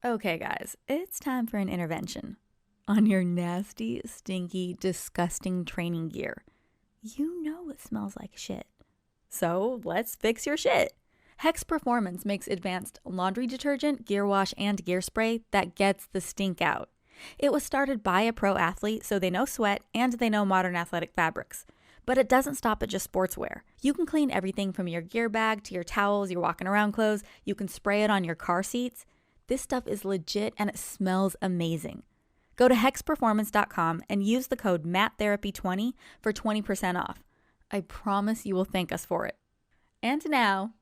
Okay, guys, it's time for an intervention on your nasty, stinky, disgusting training gear. You know it smells like shit. So let's fix your shit. Hex Performance makes advanced laundry detergent, gear wash, and gear spray that gets the stink out. It was started by a pro athlete, so they know sweat and they know modern athletic fabrics. But it doesn't stop at just sportswear. You can clean everything from your gear bag to your towels, your walking around clothes. You can spray it on your car seats. This stuff is legit and it smells amazing. Go to hexperformance.com and use the code MATTHERAPY20 for 20% off. I promise you will thank us for it. And now...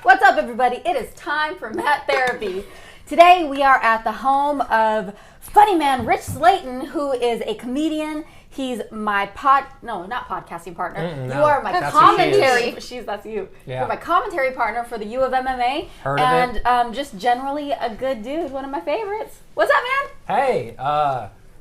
What's up, everybody? It is time for Matt Therapy. Today we are at the home of funny man Rich Slaton, who is a comedian. He's my not podcasting partner. No, you are my that's commentary. who she That's you. Yeah. You're my commentary partner for the U of MMA. Heard of and just generally a good dude. One of my favorites. What's up, man? Hey,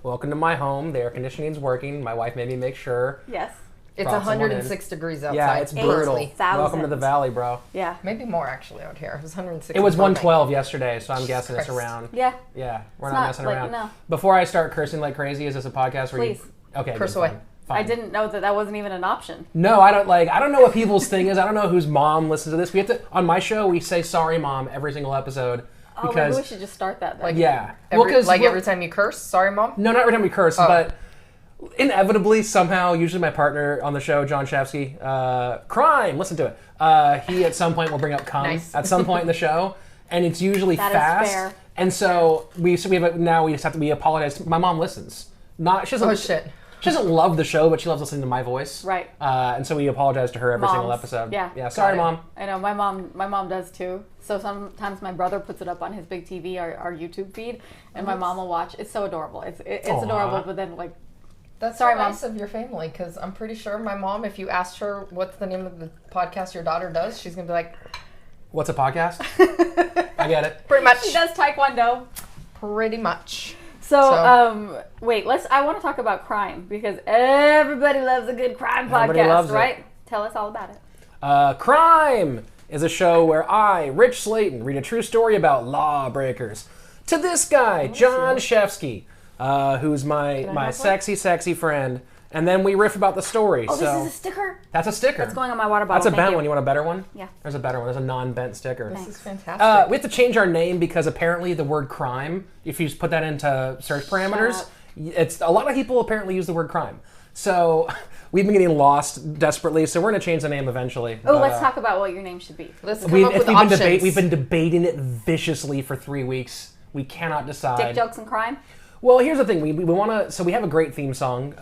welcome to my home. The air conditioning's working. My wife made me make sure. Yes. It's Brought someone 106 degrees outside. Yeah, it's brutal. Thousands. Welcome to the valley, bro. Yeah. Maybe more actually out here. It was 106. It was in Burbank. 112 yesterday, so I'm guessing it's Christ. around. Yeah. Yeah, we're It's not not messing like- around. no. Before I start cursing like crazy, is this a podcast where Please. you... Okay, Curse good, away. fine, fine. I didn't know that wasn't even an option. No, I don't know what people's thing is. I don't know whose mom listens to this. We have to... On my show, we say sorry, mom, every single episode. Oh, Because... maybe we should just start that then. Like, yeah. Every time you curse, sorry, mom. No, not every time we curse, Oh. but inevitably, somehow, usually my partner on the show, John Shevsky, crime, listen to it. He at some point will bring up cum Nice. at some point in the show, and it's usually That is fast. fair. And so we apologize. My mom listens. She doesn't, Oh shit. She doesn't love the show, but she loves listening to my voice. Right. And so we apologize to her every single Moms. episode. Yeah. Yeah. Sorry, it. mom. I know my mom does too. So sometimes my brother puts it up on his big TV, our YouTube feed, and my mom will watch. It's so adorable. It's Aw. adorable, but then like That's Sorry, so Mom. nice of your family, because I'm pretty sure my mom, if you asked her what's the name of the podcast your daughter does, she's gonna be like, What's a podcast? I get it. pretty much. she does taekwondo. Pretty much. So, wait, I want to talk about crime because everybody loves a good crime Everybody podcast, loves it. right? Tell us all about it. Crime is a show where I, Rich Slaton, read a true story about lawbreakers to this guy, John Shevsky, who's my have sexy, sexy friend. And then we riff about the story. Oh, so this is a sticker? that's a sticker. That's going on my water bottle. That's a Thank bent you. one. You want a better one? Yeah. There's a better one. There's a non-bent sticker. This is fantastic. We have to change our name because apparently the word crime, if you just put that into search parameters, up. it's a lot of people apparently use the word crime. So we've been getting lost desperately. So we're going to change the name eventually. Oh, But, let's talk about what your name should be. Let's come up with options. we've been debating it viciously for 3 weeks. We cannot decide. Dick jokes and crime? Well, here's the thing. We want to. So we have a great theme song,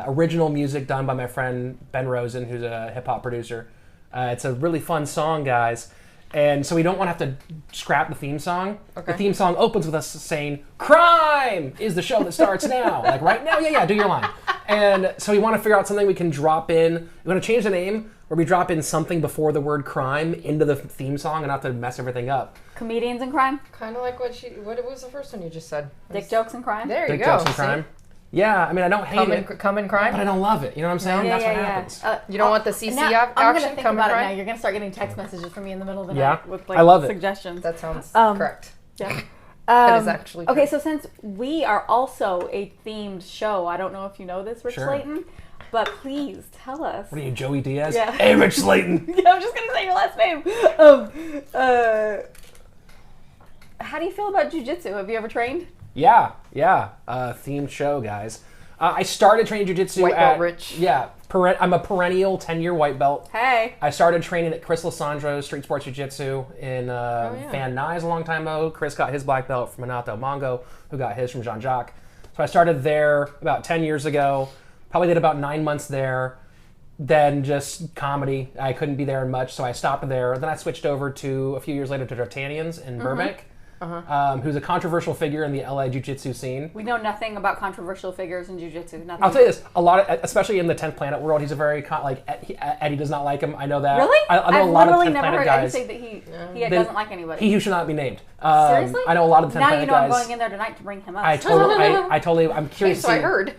original music done by my friend Ben Rosen, who's a hip hop producer. It's a really fun song, guys. And so we don't want to have to scrap the theme song. Okay. The theme song opens with us saying, "Crime is the show that starts now." Like right now, yeah, do your line. And so we want to figure out something we can drop in. We want to change the name where we drop in something before the word crime into the theme song and not to mess everything up. Comedians and crime? Kind of like what was the first one you just said? Dick jokes and crime? There you Dick go. jokes and See? crime. Yeah, I mean, I don't hate it, Come and crime. but I don't love it. You know what I'm saying? Yeah, That's yeah, what yeah. happens. You don't want the CC Now, I'm action? going to think Come and about it now. crime? You're going to start getting text messages from me in the middle of the Yeah. night with like I love it. suggestions. That sounds Um, correct. Yeah. That is actually Okay, true. so since we are also a themed show, I don't know if you know this, Rich Sure. Slaton, but please tell us. What are you, Joey Diaz? Yeah. Hey, Rich Slaton. Yeah, I'm just gonna say your last name. How do you feel about jujitsu? Have you ever trained? Yeah. Themed show, guys. I started training jiu-jitsu White belt Rich. Yeah, I'm a perennial 10-year white belt. Hey. I started training at Chris Lissandro's Street Sports Jiu-Jitsu in Van Nuys a long time ago. Chris got his black belt from Minato Mongo, who got his from Jean-Jacques. So I started there about 10 years ago. Probably did about 9 months there. Then just comedy. I couldn't be there much, so I stopped there. Then I switched over to, a few years later, to D'Artagnan's in Burbank. who's a controversial figure in the LA jiu-jitsu scene. We know nothing about controversial figures in jiu-jitsu. Nothing. I'll tell you this: a lot of, especially in the 10th Planet world, he's a very Eddie does not like him. I know that. Really? I know a lot of 10th never Planet heard guys. Eddie say that he doesn't like anybody. He who should not be named. Seriously? I know a lot of the 10th now Planet you know guys. I'm going in there tonight to bring him up. I'm curious. So I heard.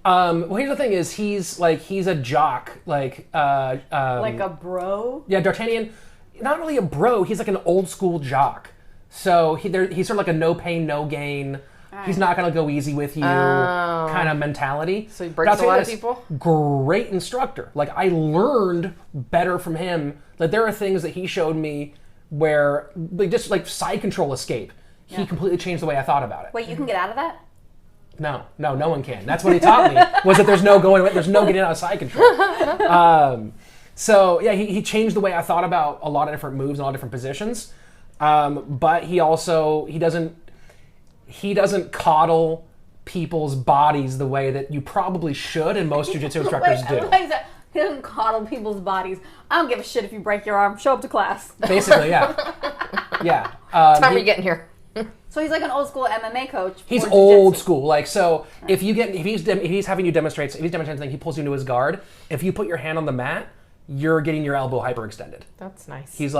Well, here's the thing: is he's a jock, like a bro. Yeah, D'Artagnan, not really a bro. He's like an old school jock. So he's sort of like a no pain, no gain. Right. He's not going to go easy with you kind of mentality. So he breaks a lot of people? Great instructor. Like, I learned better from him. Like, there are things that he showed me where, like, just like side control escape. Yeah. He completely changed the way I thought about it. Wait, you can get out of that? No one can. That's what he taught me, was that there's no getting out of side control. So yeah, he changed the way I thought about a lot of different moves and a lot of different positions. But he doesn't coddle people's bodies the way that you probably should, and most jiu-jitsu instructors do. He doesn't coddle people's bodies. I don't give a shit if you break your arm. Show up to class. Basically, yeah. Yeah. Time are you getting here? So he's like an old school MMA coach. He's old school. Like, so if he's having you demonstrate, if he's demonstrating something, he pulls you into his guard. If you put your hand on the mat, you're getting your elbow hyperextended. That's nice. Because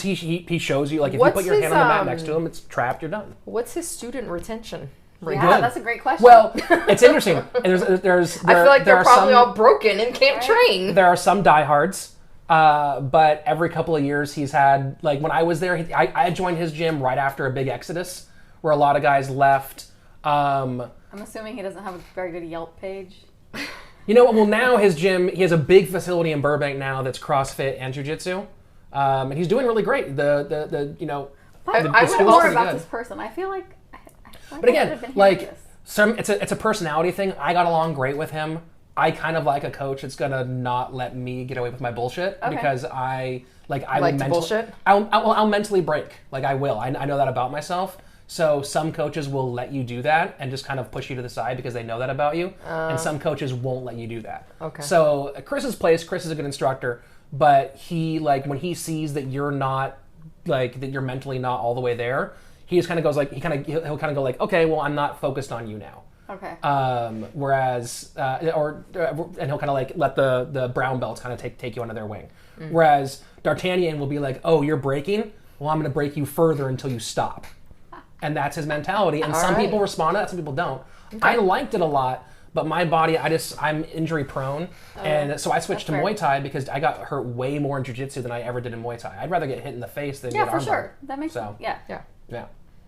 he shows you, like, if you put your hand on the mat next to him, it's trapped, you're done. What's his student retention? Yeah, that's a great question. Well, it's interesting. And I feel like they're probably all broken and can't train. There are some diehards, but every couple of years he's had, like, when I was there, I joined his gym right after a big exodus where a lot of guys left. I'm assuming he doesn't have a very good Yelp page. You know, well, now his gym, he has a big facility in Burbank now that's CrossFit and Jiu-Jitsu. And he's doing really great. I want more about this person. I feel like but again, like, it's a personality thing. I got along great with him. I kind of like a coach that's gonna not let me get away with my bullshit because I bullshit. I'll mentally break. Like, I will. I know that about myself. So some coaches will let you do that and just kind of push you to the side because they know that about you, and some coaches won't let you do that. Okay. So at Chris is a good instructor, but he, like, when he sees that you're not, like, that you're mentally not all the way there, he just kind of goes like, he'll kind of go like, okay, well, I'm not focused on you now. Okay. Whereas, and he'll kind of like let the brown belts kind of take you under their wing. Mm. Whereas D'Artagnan will be like, oh, you're breaking? Well, I'm going to break you further until you stop. And that's his mentality. And some people respond to that, some people don't. Okay. I liked it a lot, but my body, I'm injury prone. And so I switched to Muay Thai because I got hurt way more in Jiu-Jitsu than I ever did in Muay Thai. I'd rather get hit in the face than get armbar. Yeah, for sure. That makes sense. Yeah.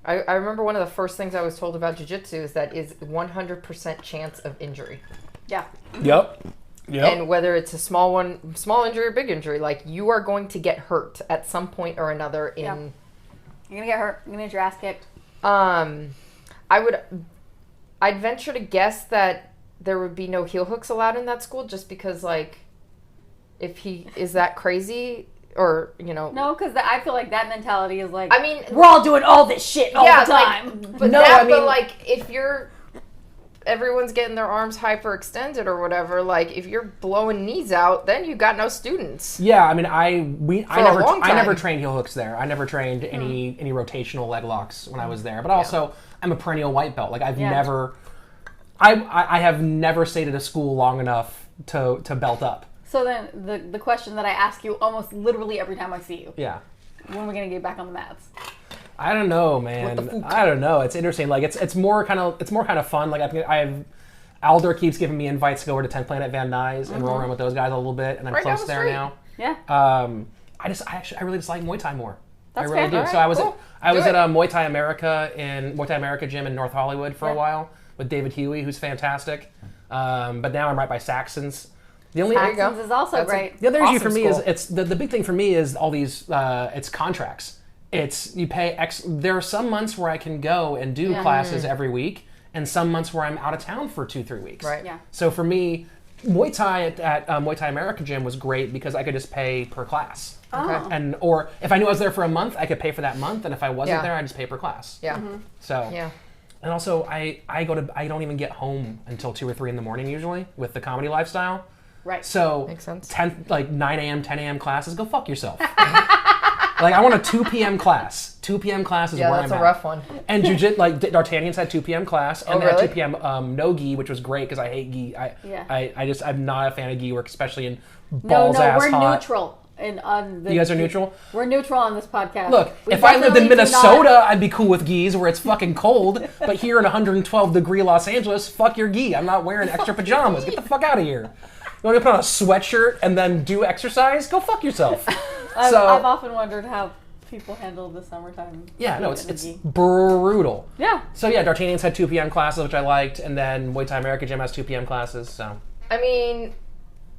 I remember one of the first things I was told about jiu-jitsu is that is 100% chance of injury. Yeah. Yep. And whether it's a small injury or big injury, like, you are going to get hurt at some point or another in... Yeah. You're going to get hurt. You're going to get your ass kicked. I'd venture to guess that there would be no heel hooks allowed in that school just because, like, if he is that crazy... Or, you know... No, because I feel like that mentality is like... I mean... We're all doing all this shit all the time. Like, but like, if you're... Everyone's getting their arms hyperextended or whatever, like, if you're blowing knees out, then you got no students. Yeah, I mean, I never trained heel hooks there. I never trained any rotational leg locks when I was there. But also, I'm a perennial white belt. Like, I have never stayed at a school long enough to belt up. So then the question that I ask you almost literally every time I see you. Yeah. When are we going to get back on the mats? I don't know, man. I don't know. It's interesting. Like, it's more kind of fun. Like, Alder keeps giving me invites to go over to 10th Planet Van Nuys and roll around with those guys a little bit, and I'm close there now. Yeah. I really just like Muay Thai more. That's I really do. Right, so I was at Muay Thai America gym in North Hollywood for a while with David Huey, who's fantastic. But now I'm right by Saxon's. Saxon's is also great. The other issue for me is it's the big thing for me is all these it's contracts. It's you pay X. There are some months where I can go and do classes every week, and some months where I'm out of town for 2-3 weeks. Right. Yeah. So for me, Muay Thai at Muay Thai America gym was great because I could just pay per class. Okay. Or if I knew I was there for a month, I could pay for that month, and if I wasn't there, I just pay per class. Yeah. Mm-hmm. So. Yeah. And also, I don't even get home until 2 or 3 in the morning usually with the comedy lifestyle. Right. So makes sense. 9 a.m., 10 a.m. classes, go fuck yourself. Like, I want a 2 p.m. class. 2 p.m. class is where I'm at. Yeah, that's a rough one. And like, D'Artagnan's had 2 p.m. class, and they really? had 2 p.m. No gi, which was great because I hate gi. I'm not a fan of gi work, especially in balls-ass we're hot. neutral. On the, You guys are neutral? We're neutral on this podcast. Look, if I lived in Minnesota, I'd be cool with gis where it's fucking cold. But here in 112-degree Los Angeles, fuck your gi. I'm not wearing extra pajamas. Get the fuck out of here. You want to put on a sweatshirt and then do exercise? Go fuck yourself. I've often wondered how people handle the summertime. Yeah, no, it's brutal. Yeah. So yeah, D'Artagnan's had 2 p.m. classes, which I liked, and then Muay Thai America Gym has 2 p.m. classes. So I mean,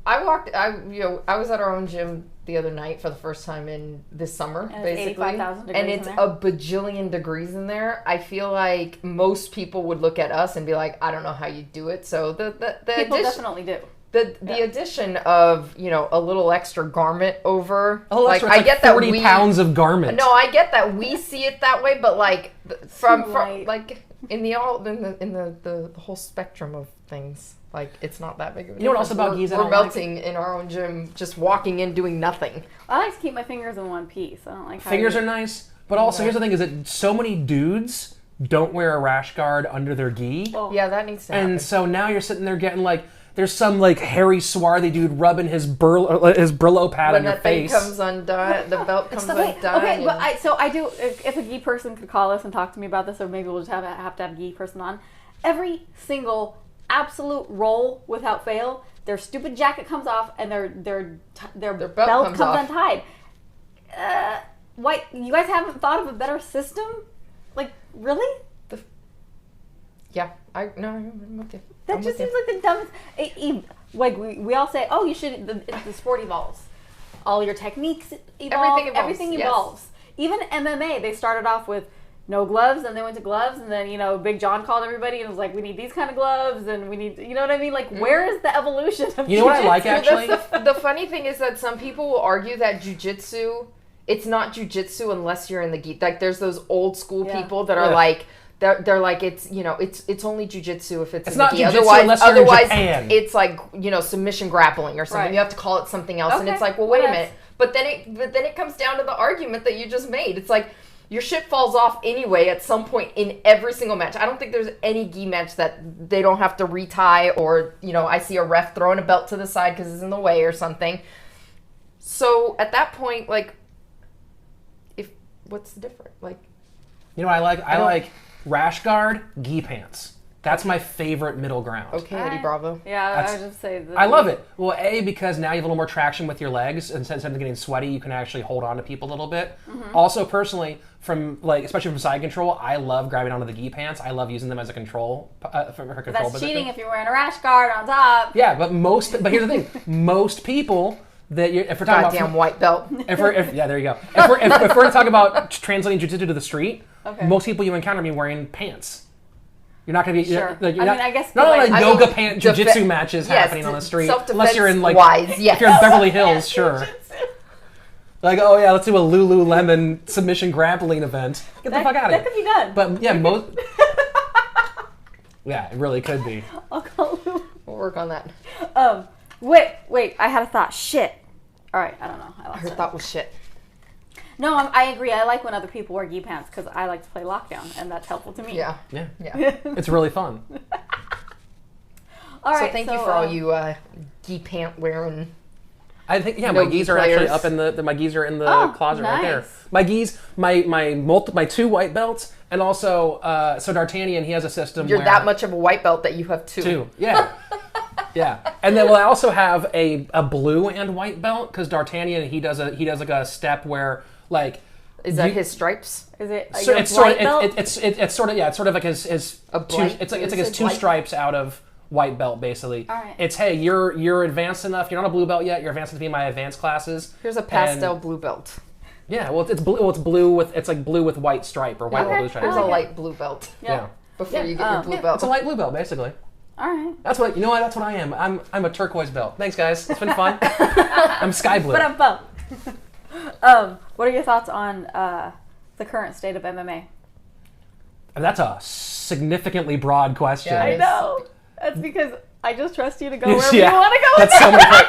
I was at our own gym the other night for the first time in this summer, and basically. 85,000 degrees and it's in there. a bajillion degrees in there. I feel like most people would look at us and be like, I don't know how you do it. So the people addition, definitely do. The addition of, a little extra garment over, extra, I get 40 that pounds of garment. No, I get that we see it that way, but like from Right. like in the whole spectrum of things, like it's not that big of a You know what else difference. about gis I We're don't like? melting in our own gym, just walking in doing nothing. I like to keep my fingers in one piece. I don't like how Fingers are nice, but also here's the thing: is that so many dudes don't wear a rash guard under their gi, Yeah, that needs to happen. and so now you're sitting there getting like. There's some like hairy, swarthy dude rubbing his Brillo pad when on your that thing face. comes undone, the belt comes undone. Okay, but I do. If a gi person could call us and talk to me about this, or maybe we'll just have to have a gi person on. Every single absolute roll without fail, their stupid jacket comes off and their belt comes off. untied. Why you guys haven't thought of a better system? Like really? Yeah, I'm with you. That just seems like the dumbest. Like we all say, oh, you should. It's the sport evolves. All your techniques evolve. Everything evolves. Even MMA, they started off with no gloves, and they went to gloves, and then Big John called everybody and was like, we need these kind of gloves, and we need, you know what I mean? Like, where is the evolution of You know what I like actually? The funny thing is that some people will argue that jujitsu, it's not jujitsu unless you're in the gi. Like, there's those old school people that are like. They're like, it's it's only jujitsu if it's in not the gi. jujitsu unless you're in Japan. It's like submission grappling or something. Right. You have to call it something else, and Okay. it's like, well, wait a minute. But then it comes down to the argument that you just made. It's like your shit falls off anyway at some point in every single match. I don't think there's any gi match that they don't have to retie or I see a ref throwing a belt to the side because it's in the way or something. So at that point, like, what's the difference? Like, I like rash guard, gi pants. That's my favorite middle ground. okay, Eddie Bravo. Yeah, I would just say that. I love it. Well, because now you have a little more traction with your legs, and instead of getting sweaty, you can actually hold on to people a little bit. Mm-hmm. Also, personally, especially from side control, I love grabbing onto the gi pants. I love using them as a control for control That's position. cheating if you're wearing a rash guard on top. Yeah, but here's the thing: most people that if we're talking Goddamn white belt. yeah, there you go. If we're going to talk about translating jiu-jitsu to the street, most people you encounter me wearing pants. You're not going to be. Sure. I guess not like, like yoga pant jiu-jitsu matches happening on the street, unless you're in like if you're in Beverly Hills, sure. Like, oh yeah, let's do a Lululemon submission grappling event. Get the fuck out of here. That could be done. But yeah, yeah, it really could be. I'll call Lulu. We'll work on that. Wait, I had a thought. Shit. All right, I don't know. Her thought was shit. No, I agree. I like when other people wear gi pants because I like to play lockdown, and that's helpful to me. Yeah. Yeah. It's really fun. All right. So thank you for all you gi pant wearing. I think my gis are actually up in my gis are in the closet right there. My gis, my 2 white belts, and also so D'Artagnan, he has a system. You're where that much of a white belt that you have 2. Yeah. Yeah, and then I also have a blue and white belt because D'Artagnan he does like a step where like is that his stripes? Is it? So it's sort of like his two. It's like his 2 stripes out of white belt basically. All right. It's hey, you're advanced enough. You're not a blue belt yet. You're advanced enough to be in my advanced classes. Here's a pastel blue belt. Yeah, well it's blue. Well, it's blue with blue with white stripe or white with blue stripe. Here's a light blue belt. Yeah. Before you get your blue belt. It's a light blue belt basically. All right. That's what That's what I am. I'm a turquoise belt. Thanks, guys. It's been fun. I'm sky blue. But I'm bummed. What are your thoughts on the current state of MMA? That's a significantly broad question. Yeah, I know. That's because I just trust you to go wherever Yeah. you want to go. That's so many.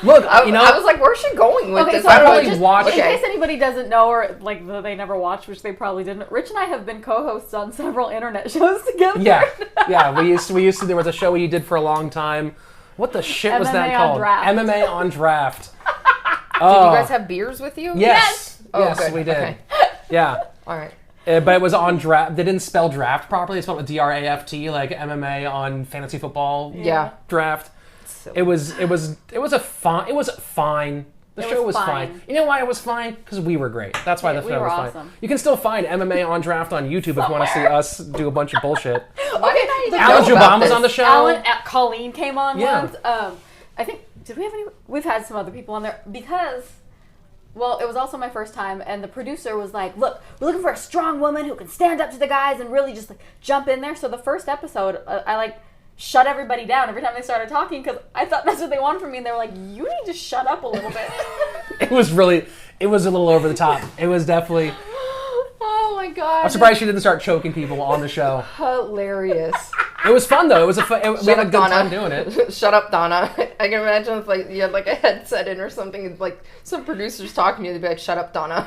Look, I was like, where's she going with this? So I really watched. In case anybody doesn't know, or like they never watched, which they probably didn't. Rich and I have been co-hosts on several internet shows together. Yeah. We used to. There was a show we did for a long time. What the shit was that called? MMA on Draft. Did you guys have beers with you? Yes. Oh, yes, good. we did. Okay. Yeah. All right. But it was on draft. They didn't spell draft properly. They spelled it with draft, like MMA on fantasy football. Yeah. Draft. It was fine. The show was fine. You know why it was fine? Because we were great. That's why the show was awesome. fine. You can still find MMA on Draft on YouTube if you want to see us do a bunch of bullshit. Alan Juban was on the show. Colleen came on Yeah. once. I think, did we have any? We've had some other people on there because, well, it was also my first time, and the producer was like, look, we're looking for a strong woman who can stand up to the guys and really just like jump in there. So the first episode, I like shut everybody down every time they started talking because I thought that's what they wanted from me, and they were like, you need to shut up a little bit. It was a little over the top. It was definitely... Oh my god. I'm surprised she didn't start choking people on the show. Hilarious. It was fun though. We had a good time doing it. Shut up, Donna. I can imagine if like you had like a headset in or something, and like some producers talking to you, they'd be like, "Shut up, Donna."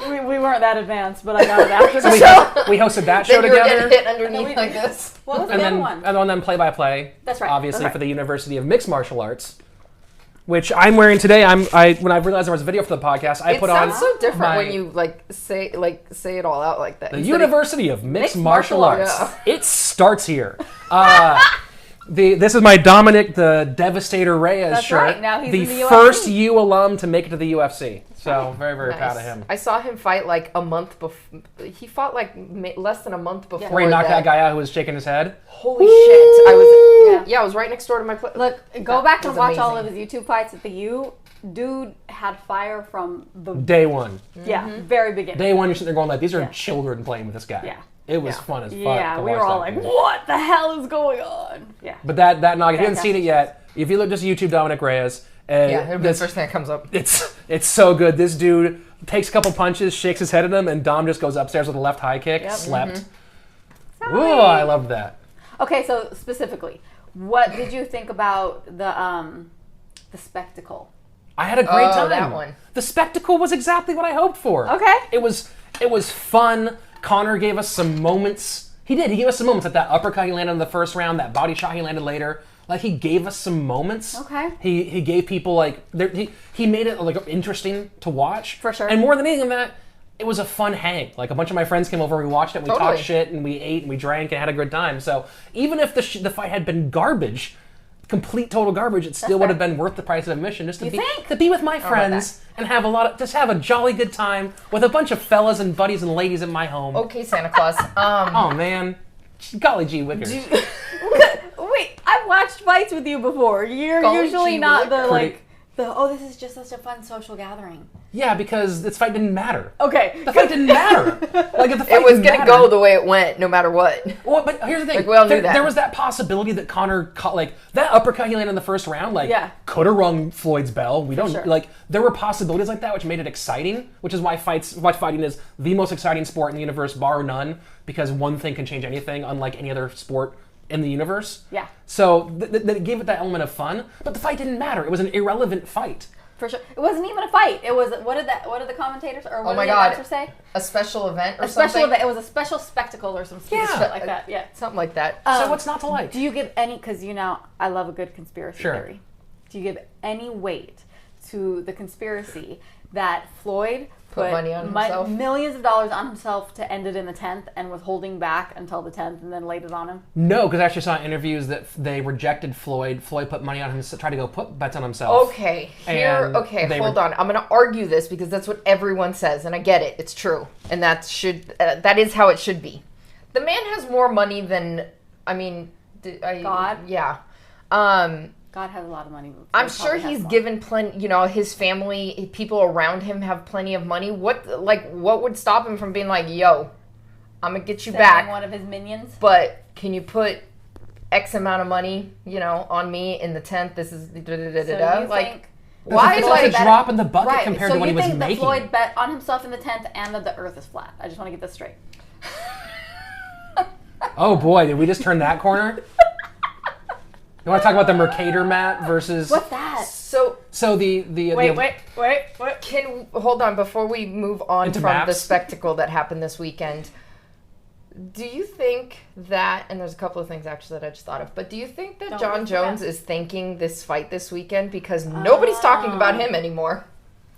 we weren't that advanced, but I got it after the show. We hosted that show then together. you were getting hit underneath like this. What was the other one? And then play-by-play. That's right. Obviously for the University of Mixed Martial Arts, which I'm wearing today. When I realized there was a video for the podcast, I put on. It sounds so different when you say it all out like that. The University of Mixed Martial Arts. Yeah. It starts here. This is my Dominic the Devastator Reyes shirt. Right. Now he's the in the first UFC. U alum to make it to the UFC. So very, very Nice. proud of him. I saw him fight like a month before. He fought like less than a month before. Where he knocked that guy out who was shaking his head. Holy shit! I was right next door to my place. Look, go back and watch amazing. all of his YouTube fights at the U. Dude had fire from the Day one. very beginning. Day one, you're sitting there going like, these are children playing with this guy. Yeah. It was fun as fuck. Yeah, we were all like, what the hell is going on? Yeah. But that knock, if you haven't seen it yet, if you look just YouTube Dominic Reyes, it'll be the first thing that comes up. It's so good. This dude takes a couple punches, shakes his head at him, and Dom just goes upstairs with a left high kick. Slept. Ooh, I loved that. Okay, so specifically, what did you think about the spectacle? I had a great time. That one. The spectacle was exactly what I hoped for. Okay. It was fun. Connor gave us some moments. He did. He gave us some moments. Like that uppercut he landed in the first round, that body shot he landed later. Like he gave us some moments. Okay. He gave people like he made it like interesting to watch. For sure. And more than anything than that, it was a fun hang. Like a bunch of my friends came over, we watched it, we talked shit, and we ate and we drank and had a good time. So even if the fight had been garbage, complete total garbage, it still would have been worth the price of admission just to be with my friends and have a jolly good time with a bunch of fellas and buddies and ladies in my home. Okay, Santa Claus. Oh man, golly gee whickers. Wait, I've watched fights with you before. You're Golly usually gee not whickers. this is just such a fun social gathering. Yeah, because this fight didn't matter. Okay. The fight didn't matter. Like if the fight It was didn't gonna matter, go the way it went, no matter what. Well, but here's the thing. Like, we all knew that. There was that possibility that Connor caught, like, that uppercut he landed in the first round, like, could have rung Floyd's bell. We don't, like, there were possibilities like that, which made it exciting, which is why fighting is the most exciting sport in the universe, bar none, because one thing can change anything, unlike any other sport in the universe. Yeah. So, it gave it that element of fun, but the fight didn't matter. It was an irrelevant fight. For sure. It wasn't even a fight. It was, what did the commentators, or what did the announcers say? A special event or a something? Special event. It was a special spectacle or some stupid shit like that. Yeah. Something like that. So what's not to like? Do you give any, because I love a good conspiracy theory. Do you give any weight to the conspiracy that Floyd put money on himself? millions of dollars on himself to end it in the 10th and was holding back until the 10th and then laid it on him? No, because I actually saw interviews that they rejected Floyd. Floyd put money on him, tried to go put bets on himself. Okay, hold on. I'm going to argue this because that's what everyone says, and I get it. It's true, and that is how it should be. The man has more money than, God. Yeah. God has a lot of money. I'm sure he's given plenty, his family, people around him have plenty of money. What would stop him from being like, yo, I'm going to get you back. One of his minions. But can you put X amount of money, on me in the 10th? This is Think why is it a drop in the bucket compared to what he was making? So you think that Floyd bet on himself in the 10th and that the earth is flat? I just want to get this straight. Oh boy, did we just turn that corner? You want to talk about the Mercator mat versus... What's that? So the Wait. Hold on, before we move on Into from the maps? spectacle that happened this weekend, do you think that, and there's a couple of things actually that I just thought of, but do you think that John Jones is thanking this fight this weekend because nobody's talking about him anymore?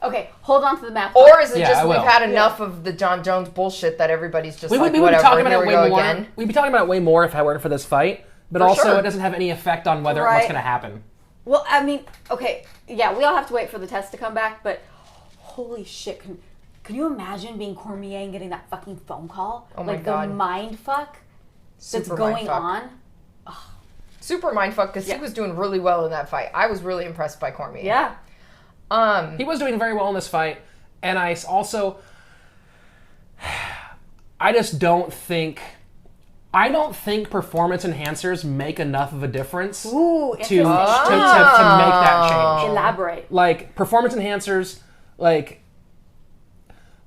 Okay, hold on to the map. Or is it just I we've will. had enough of the John Jones bullshit that everybody's just we like, would be whatever, talking about here it we way go more. again? We'd be talking about it way more if I weren't for this fight, but For also sure. it doesn't have any effect on whether what's going to happen. Well, I mean, okay, yeah, we all have to wait for the test to come back, but holy shit, can you imagine being Cormier and getting that fucking phone call? Oh my like God. the mind fuck that's Super going mindfuck. on. Super mindfuck because he was doing really well in that fight. I was really impressed by Cormier. Yeah. He was doing very well in this fight, and I also... I just don't think... I don't think performance enhancers make enough of a difference Ooh, to interesting. make that change. Elaborate. Like, performance enhancers, like,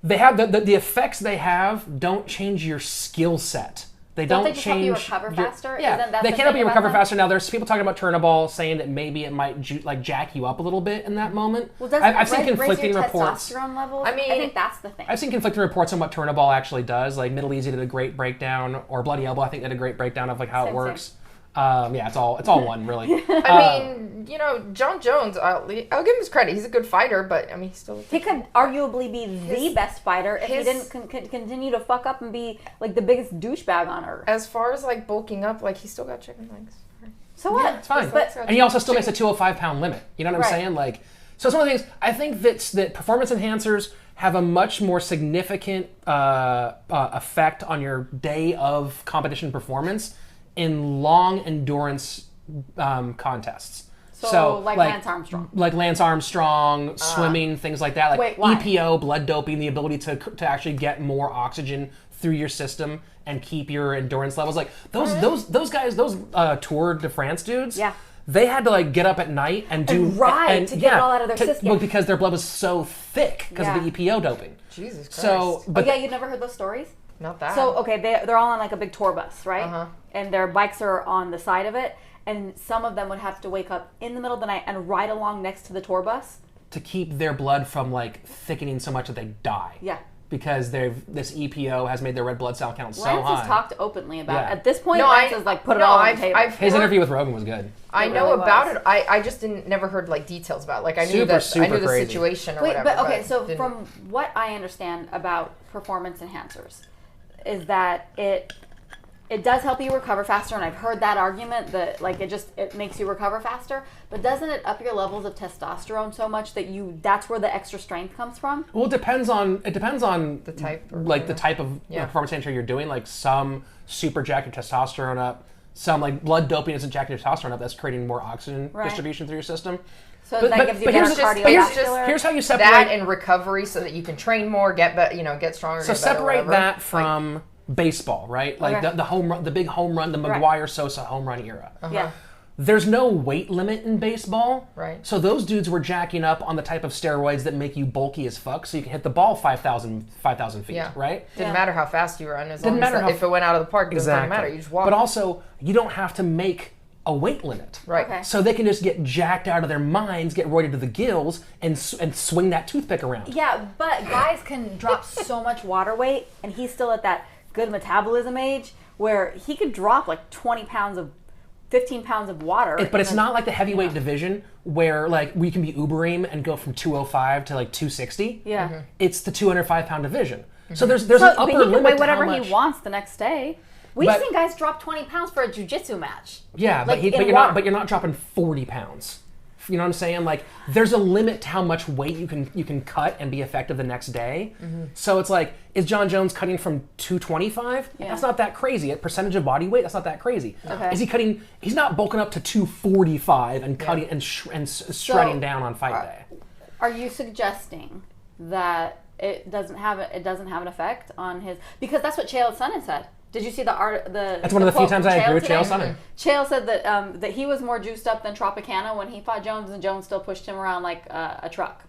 they have the effects they have don't change your skill set. They Don't don't they just help change you recover faster? Yeah, Isn't that they the can help thing you about recover them? faster. Now, there's people talking about Turnaball saying that maybe it might jack you up a little bit in that moment. Well, doesn't I've it seen raise conflicting your reports. testosterone levels? I mean, I think that's the thing. I've seen conflicting reports on what Turnaball actually does. Like Middle Easy did a great breakdown, or Bloody Elbow, I think did a great breakdown of like how it Same. works. Yeah, it's all one really. I mean, you know, John Jones, I'll give him his credit. He's a good fighter, but I mean, he's still... He could arguably be the best fighter if he didn't continue to fuck up and be like the biggest douchebag on earth. As far as like bulking up, like he's still got chicken legs. So what? It's fine. But And he also still makes a 205-pound limit. You know what I'm Right. saying? Like, so it's one of the things, I think that performance enhancers have a much more significant effect on your day of competition performance in long endurance contests. So like Lance Armstrong. Like Lance Armstrong, swimming, things like that. Like Wait, why? EPO, blood doping, the ability to actually get more oxygen through your system and keep your endurance levels. Like those guys, those Tour de France dudes. Yeah. They had to like get up at night and do ride to get it all out of their system. well, because their blood was so thick because of the EPO doping. Jesus Christ. So, but yeah, you've never heard those stories? Not that. So, okay, they're all on like a big tour bus, right? Uh-huh. And their bikes are on the side of it. And some of them would have to wake up in the middle of the night and ride along next to the tour bus. to keep their blood from like thickening so much that they die. Yeah. Because this EPO has made their red blood cell count so Lance high. has talked openly about Yeah. it. At this point, No, Lance has like put it all on the table. His interview with Rogan was good. I It know really about was. it. I just never heard like details about it. Like I knew Super, that super I knew the crazy. situation or Wait, whatever. but okay, so didn't- from what I understand about performance enhancers is that it does help you recover faster, and I've heard that argument that like it makes you recover faster, but doesn't it up your levels of testosterone so much that that's where the extra strength comes from? Well, it depends on the type, or like the type of performance enhancement you're doing. Like some super jack your testosterone up. Some like blood doping isn't jacking your testosterone up. That's creating more oxygen Right. distribution through your system. So But- that but- gives you but better here's just- cardiovascular. Here's how you separate that and recovery so that you can train more, get stronger. So get better, separate whatever. that from baseball, right? Like Okay. the home run, the big home run, the Right. McGuire-Sosa home run era. Yeah. There's no weight limit in baseball. Right. So those dudes were jacking up on the type of steroids that make you bulky as fuck so you can hit the ball 5,000 feet, Yeah. right? Didn't Yeah. matter how fast you run, as Didn't long as matter how if it went out of the park, it doesn't Exactly. matter. You just walk. But also, you don't have to make a weight limit. right. Okay. So they can just get jacked out of their minds, get roided to the gills, and swing that toothpick around. Yeah, but guys can drop so much water weight, and he's still at that good metabolism age where he could drop like 15 pounds of water. But it's not like the heavyweight division where like we can be Ubering and go from 205 to like 260. Yeah. It's the 205-pound division. So there's So, an but upper he can limit weigh to whatever how much. he wants the next day. We've But- seen guys drop 20 pounds for a jiu-jitsu match. Yeah, Like, in but water. you're not dropping 40 pounds. You know what I'm saying? Like there's a limit to how much weight you can cut and be effective the next day. So it's like, is John Jones cutting from 225? Yeah. That's not that crazy. At percentage of body weight, that's not that crazy. Okay. Is he cutting? He's not bulking up to 245 and cutting and shredding down on fight day. Are you suggesting that it doesn't have an effect on his? Because that's what Chael Sonnen said. Did you see the art? That's one of the few quote times from I agree with today? Chael Sonnen. Chael said that he was more juiced up than Tropicana when he fought Jones, and Jones still pushed him around like a truck.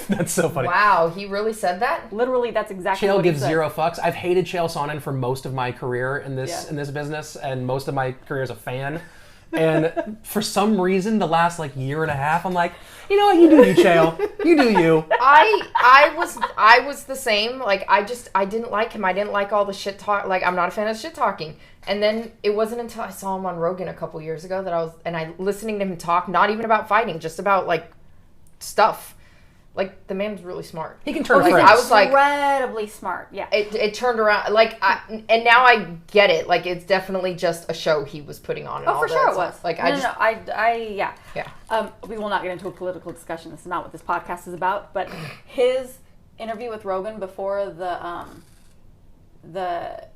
That's so funny. Wow, he really said that? Literally, that's exactly Chael what he gives said. zero fucks. I've hated Chael Sonnen for most of my career in this Yeah. business, and most of my career as a fan. And for some reason, the last like year and a half, I'm like, you know what, you do you, Chael. You do you. I was the same. Like, I didn't like him. I didn't like all the shit talk. Like, I'm not a fan of shit talking. And then it wasn't until I saw him on Rogan a couple years ago that I listening to him talk, not even about fighting, just about like stuff. Like, the man's really smart. He can turn like, friends. I was like, incredibly smart. Yeah. It turned around. Like, and now I get it. Like, it's definitely just a show he was putting on. Oh, for sure it was. Like, yeah. Yeah. We will not get into a political discussion. This is not what this podcast is about. But his interview with Rogan before the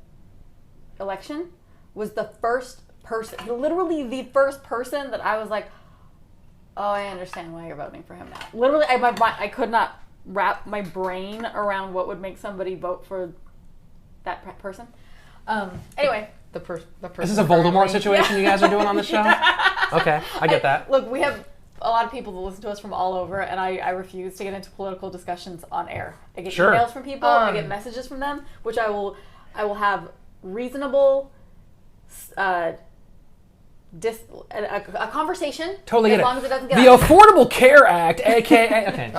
election was the first person, literally the first person that I was like, oh, I understand why you're voting for him now. Literally, I could not wrap my brain around what would make somebody vote for that person. Anyway. The person. Is this a Voldemort situation you guys are doing on the show? Okay, I get that. Look, we have a lot of people that listen to us from all over, and I refuse to get into political discussions on air. I get emails from people, I get messages from them, which I will have reasonable a conversation. Totally as get long it. as it doesn't get the Affordable Care Act, aka okay.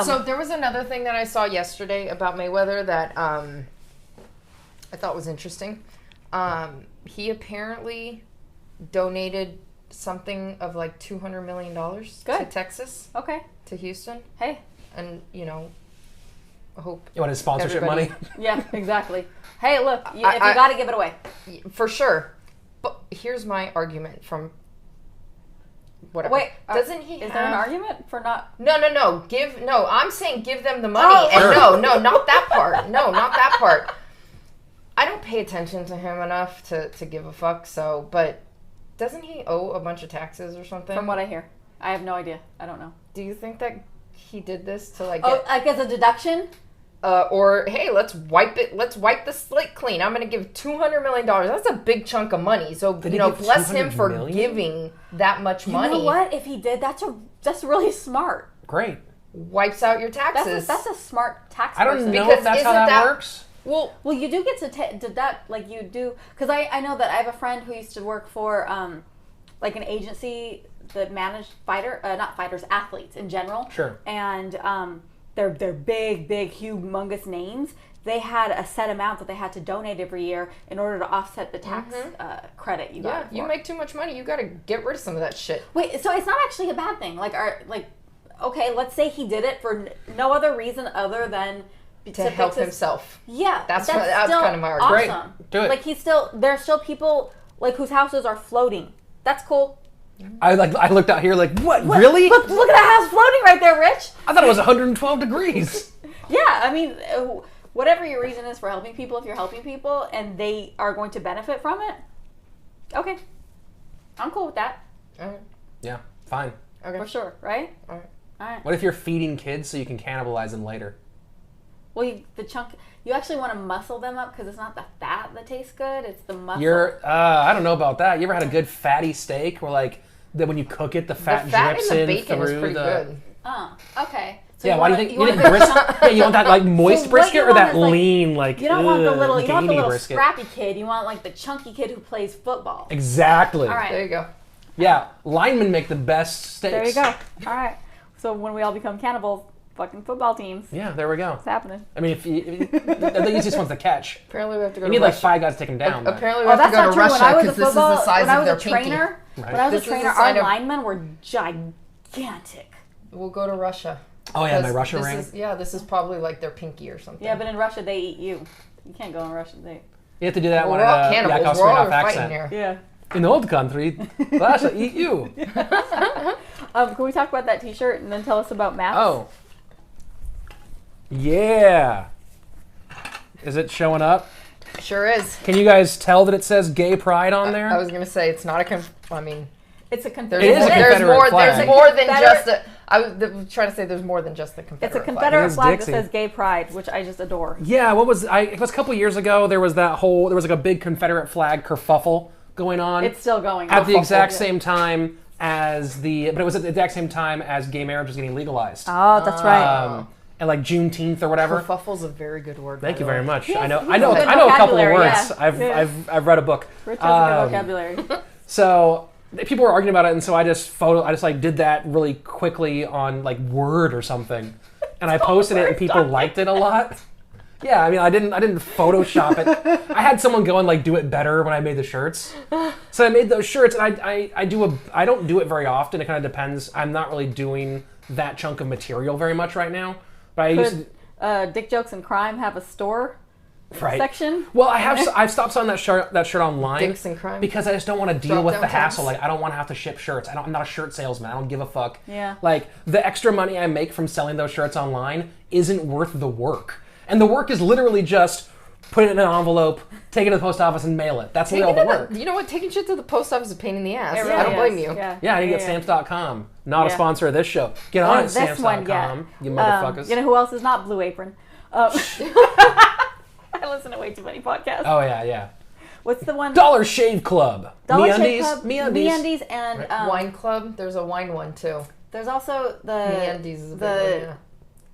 So there was another thing that I saw yesterday about Mayweather that I thought was interesting. He apparently donated something of like $200 million to Texas. Okay. To Houston. Hey. And, you know, I hope... You want his sponsorship money? Yeah, exactly. Hey, look, if you got to give it away. For sure. But here's my argument from... Whatever. Wait, doesn't he is there an argument for not... No, I'm saying give them the money. Oh. And no, not that part. No, not that part. I don't pay attention to him enough to give a fuck, so... But doesn't he owe a bunch of taxes or something? From what I hear. I have no idea. I don't know. Do you think that he did this to like... like as a deduction? Or, hey, let's wipe the slate clean. I'm going to give $200 million. That's a big chunk of money. So, bless him for giving that much money. You know what? If he did, that's really smart. Great. Wipes out your taxes. That's a smart tax I don't person. know if that's how that works. Well, you do get to deduct, like you do, because I know that I have a friend who used to work for, like an agency that managed athletes in general. Sure. And they're big, humongous names. They had a set amount that they had to donate every year in order to offset the tax credit you got. Yeah, you make too much money. You got to get rid of some of that shit. Wait, so it's not actually a bad thing. Okay, let's say he did it for no other reason other than to help himself. Yeah, that's kind of my argument. Awesome. Great, do it. Like there's still people like whose houses are floating. That's cool. I looked out here like, what? Really? Look at that house floating right there, Rich. I thought it was 112 degrees. Yeah, I mean, whatever your reason is for helping people, if you're helping people and they are going to benefit from it, okay, I'm cool with that. All right. Yeah, fine. Okay. For sure, right? All right. What if you're feeding kids so you can cannibalize them later? Well, you actually want to muscle them up because it's not the fat that tastes good; it's the muscle. I don't know about that. You ever had a good fatty steak where like that when you cook it, the fat drips in the in bacon through is pretty good. Oh, okay. So yeah, why do you think you want brisket? Yeah, you want that like moist brisket or that lean you don't want the little brisket? scrappy kid. You want like the chunky kid who plays football. Exactly. All right, there you go. Yeah, linemen make the best steaks. There you go. All right. So when we all become cannibals, fucking football teams. Yeah, there we go. It's happening. I mean, they're the easiest ones to catch. Apparently, we have to go. You need like 5 guys to take them down. Apparently, we have to go to Russia because this is the size of their pinky. When I was a trainer, our linemen were gigantic. We'll go to Russia. Oh yeah, my Russia ring. This is probably like their pinky or something. Yeah, but in Russia they eat you. You can't go in Russia. You have to do that we're one all cannibals. We're all fighting accent. here. Yeah. In the old country, Russia eat you. Can we talk about that T-shirt and then tell us about maps? Oh. Yeah. Is it showing up? Sure is. Can you guys tell that it says Gay Pride on there? I was gonna say it's not a it's a Confederate. It is a Confederate flag. There's more than just a. I was trying to say there's more than just the Confederate flag. It's a Confederate flag Dixie. that says Gay Pride, which I just adore. Yeah, it was a couple years ago. There was like a big Confederate flag kerfuffle going on. It's still going at the exact same time as but it was at the exact same time as gay marriage was getting legalized. Oh, that's right. And like Juneteenth or whatever. Kerfuffle's a very good word. Thank you very much. Yes, I know a couple of words. Yeah. I've read a book. Rich has a good vocabulary. So people were arguing about it, and so I just like did that really quickly on like Word or something, and I posted it, and people liked it a lot. Yeah, I mean, I didn't Photoshop it. I had someone go and like do it better when I made the shirts. So I made those shirts, and I don't do it very often. It kind of depends. I'm not really doing that chunk of material very much right now. But I used Dick Jokes and Crime have a store section. Well, I've stopped selling that shirt online. Dicks and Crime. Because I just don't want to deal with the hassle. Like I don't want to have to ship shirts. I'm not a shirt salesman. I don't give a fuck. Yeah. Like the extra money I make from selling those shirts online isn't worth the work. And the work is literally just put it in an envelope, take it to the post office, and mail it. That's all the work. You know what? Taking shit to the post office is a pain in the ass. Really I don't blame you. Yeah, I need to get stamps.com. Not a sponsor of this show. Get on it, stamps.com, you motherfuckers. You know who else is not Blue Apron? I listen to way too many podcasts. Oh, yeah. What's the one? Dollar Shave Club. Dollar Shave Club. MeUndies. And Wine Club. There's a wine one too. There's also the MeUndies is a big one, yeah.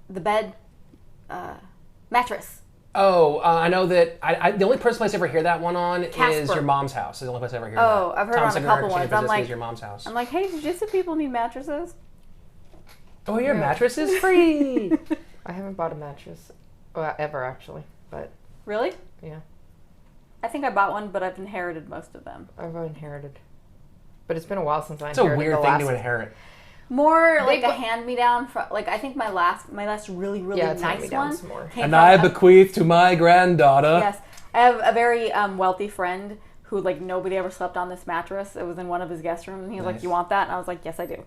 The bed mattress. Oh, I know that the only place I ever hear that one on Casper. is Your Mom's House. It's the only place I ever hear that. Oh, I've heard on a couple ones. I'm like, Your Mom's House. I'm like, hey, did you say people need mattresses? Oh, your mattress is free. I haven't bought a mattress ever actually, but Really? yeah, I think I bought one, but I've inherited most of them. I've inherited. But it's been a while since I It's inherited. a weird thing to inherit. More like a hand-me-down. Like I think my last really nice one. And I bequeath to my granddaughter. Yes, I have a very wealthy friend who like nobody ever slept on this mattress. It was in one of his guest rooms, and he was like, "You want that?" And I was like, "Yes, I do."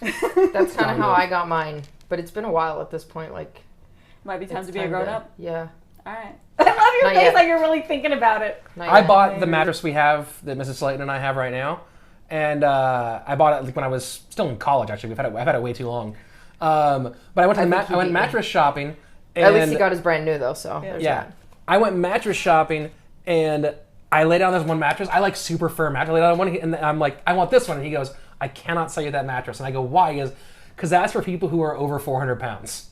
That's kind of how I got mine, but it's been a while at this point. Like, might be time to be a grown-up. Yeah. All right. I love your face, like you're really thinking about it. I bought the mattress we have that Mrs. Slaton and I have right now. And I bought it when I was still in college. Actually, I've had it way too long. But I went mattress shopping. And at least he got his brand new though. So yeah, I went mattress shopping and I lay down this one mattress. I like super firm mattress. I lay down one and I'm like, I want this one. And he goes, I cannot sell you that mattress. And I go, why? He goes, because that's for people who are over 400 pounds.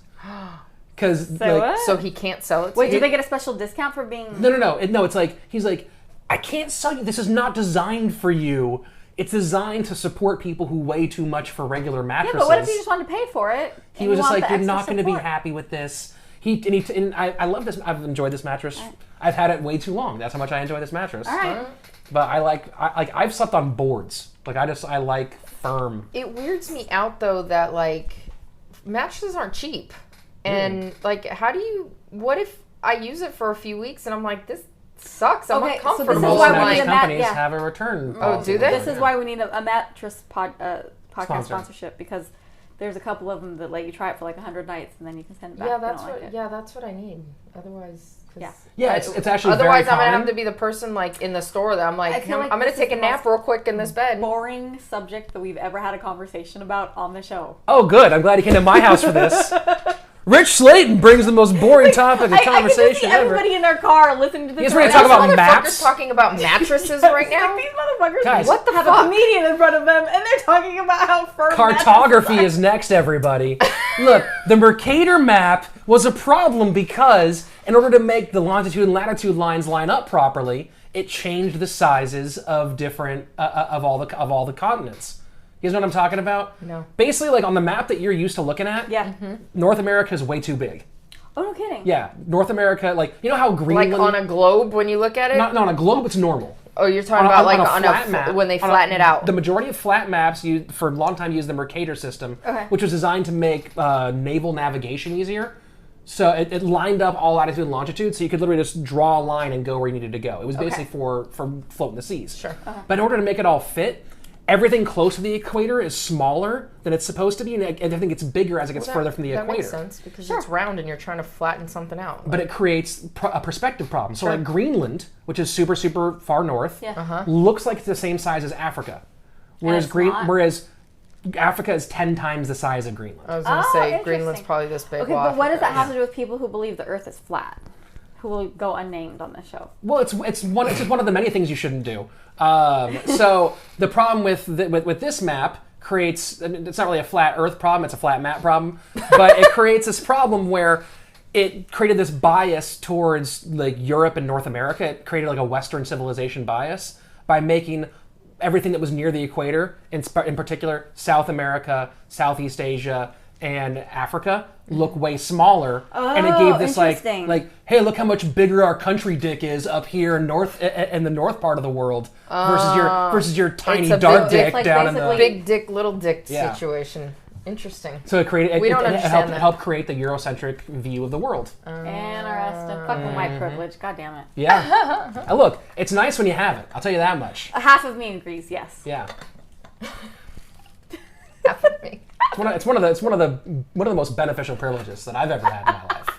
So he can't sell it. Wait, do they get a special discount for being? No. It's like he's like, I can't sell you. This is not designed for you. It's designed to support people who weigh too much for regular mattresses. Yeah, but what if you just wanted to pay for it? He was just like, you're not going to be happy with this. I love this. I've enjoyed this mattress. Right. I've had it way too long. That's how much I enjoy this mattress. All right. But I've slept on boards. Like I like firm. It weirds me out though that like mattresses aren't cheap, and like what if I use it for a few weeks and I'm like, this sucks. I'm uncomfortable. So this is why we need companies have a return. Oh, do they? This is why we need a mattress podcast sponsorship, because there's a couple of them that let you try it for like 100 nights and then you can send it back. Yeah, that's what I need. Otherwise, it's actually otherwise very I'm gonna have to be the person like in the store that I'm like, I'm gonna take a nap real quick in this bed. Boring subject that we've ever had a conversation about on the show. Oh, good. I'm glad you came to my house for this. Rich Slaton brings the most boring topic of conversation I can just see ever. Everybody in their car listening to this. He's ready to talk about maps. Talking about mattresses right now. These motherfuckers, guys, what the fuck? Have a comedian in front of them, and they're talking about how firm. Cartography is next, everybody. Look, the Mercator map was a problem because, in order to make the longitude and latitude lines line up properly, it changed the sizes of different of all the continents. You guys know what I'm talking about? No. Basically, like on the map that you're used to looking at, North America is way too big. Oh, no kidding. Yeah, North America, like, you know how Greenland... Like on a globe when you look at it? Not on a globe, it's normal. Oh, you're talking about like on a flat map, when they flatten it out. The majority of flat maps, for a long time, used the Mercator system, which was designed to make naval navigation easier. So it lined up all latitude and longitude, so you could literally just draw a line and go where you needed to go. It was basically for floating the seas. Sure. But in order to make it all fit, everything close to the equator is smaller than it's supposed to be, and everything gets bigger as it gets further from the equator. That makes sense, because it's round and you're trying to flatten something out. But it creates a perspective problem. So like Greenland, which is super, super far north, looks like it's the same size as Africa. Whereas Africa is 10 times the size of Greenland. I was going to say, Greenland's probably this big. Okay, but what does that have to do with people who believe the Earth is flat? Who will go unnamed on this show? Well, it's just one of the many things you shouldn't do. So the problem with this map creates, it's not really a flat Earth problem, it's a flat map problem, but it creates this problem where it created this bias towards like Europe and North America. It created like a Western civilization bias by making everything that was near the equator, in particular South America, Southeast Asia, and Africa, look way smaller. And it gave this like, hey, look how much bigger our country dick is up here in the north part of the world versus your tiny dark dick down in the big dick, little dick situation. Interesting. So it helped create the Eurocentric view of the world. Interesting. Fuck with my privilege. God damn it. Yeah. Look, it's nice when you have it. I'll tell you that much. Half of me agrees. Yes. Yeah. Half of me. It's one of the most beneficial privileges that I've ever had in my life.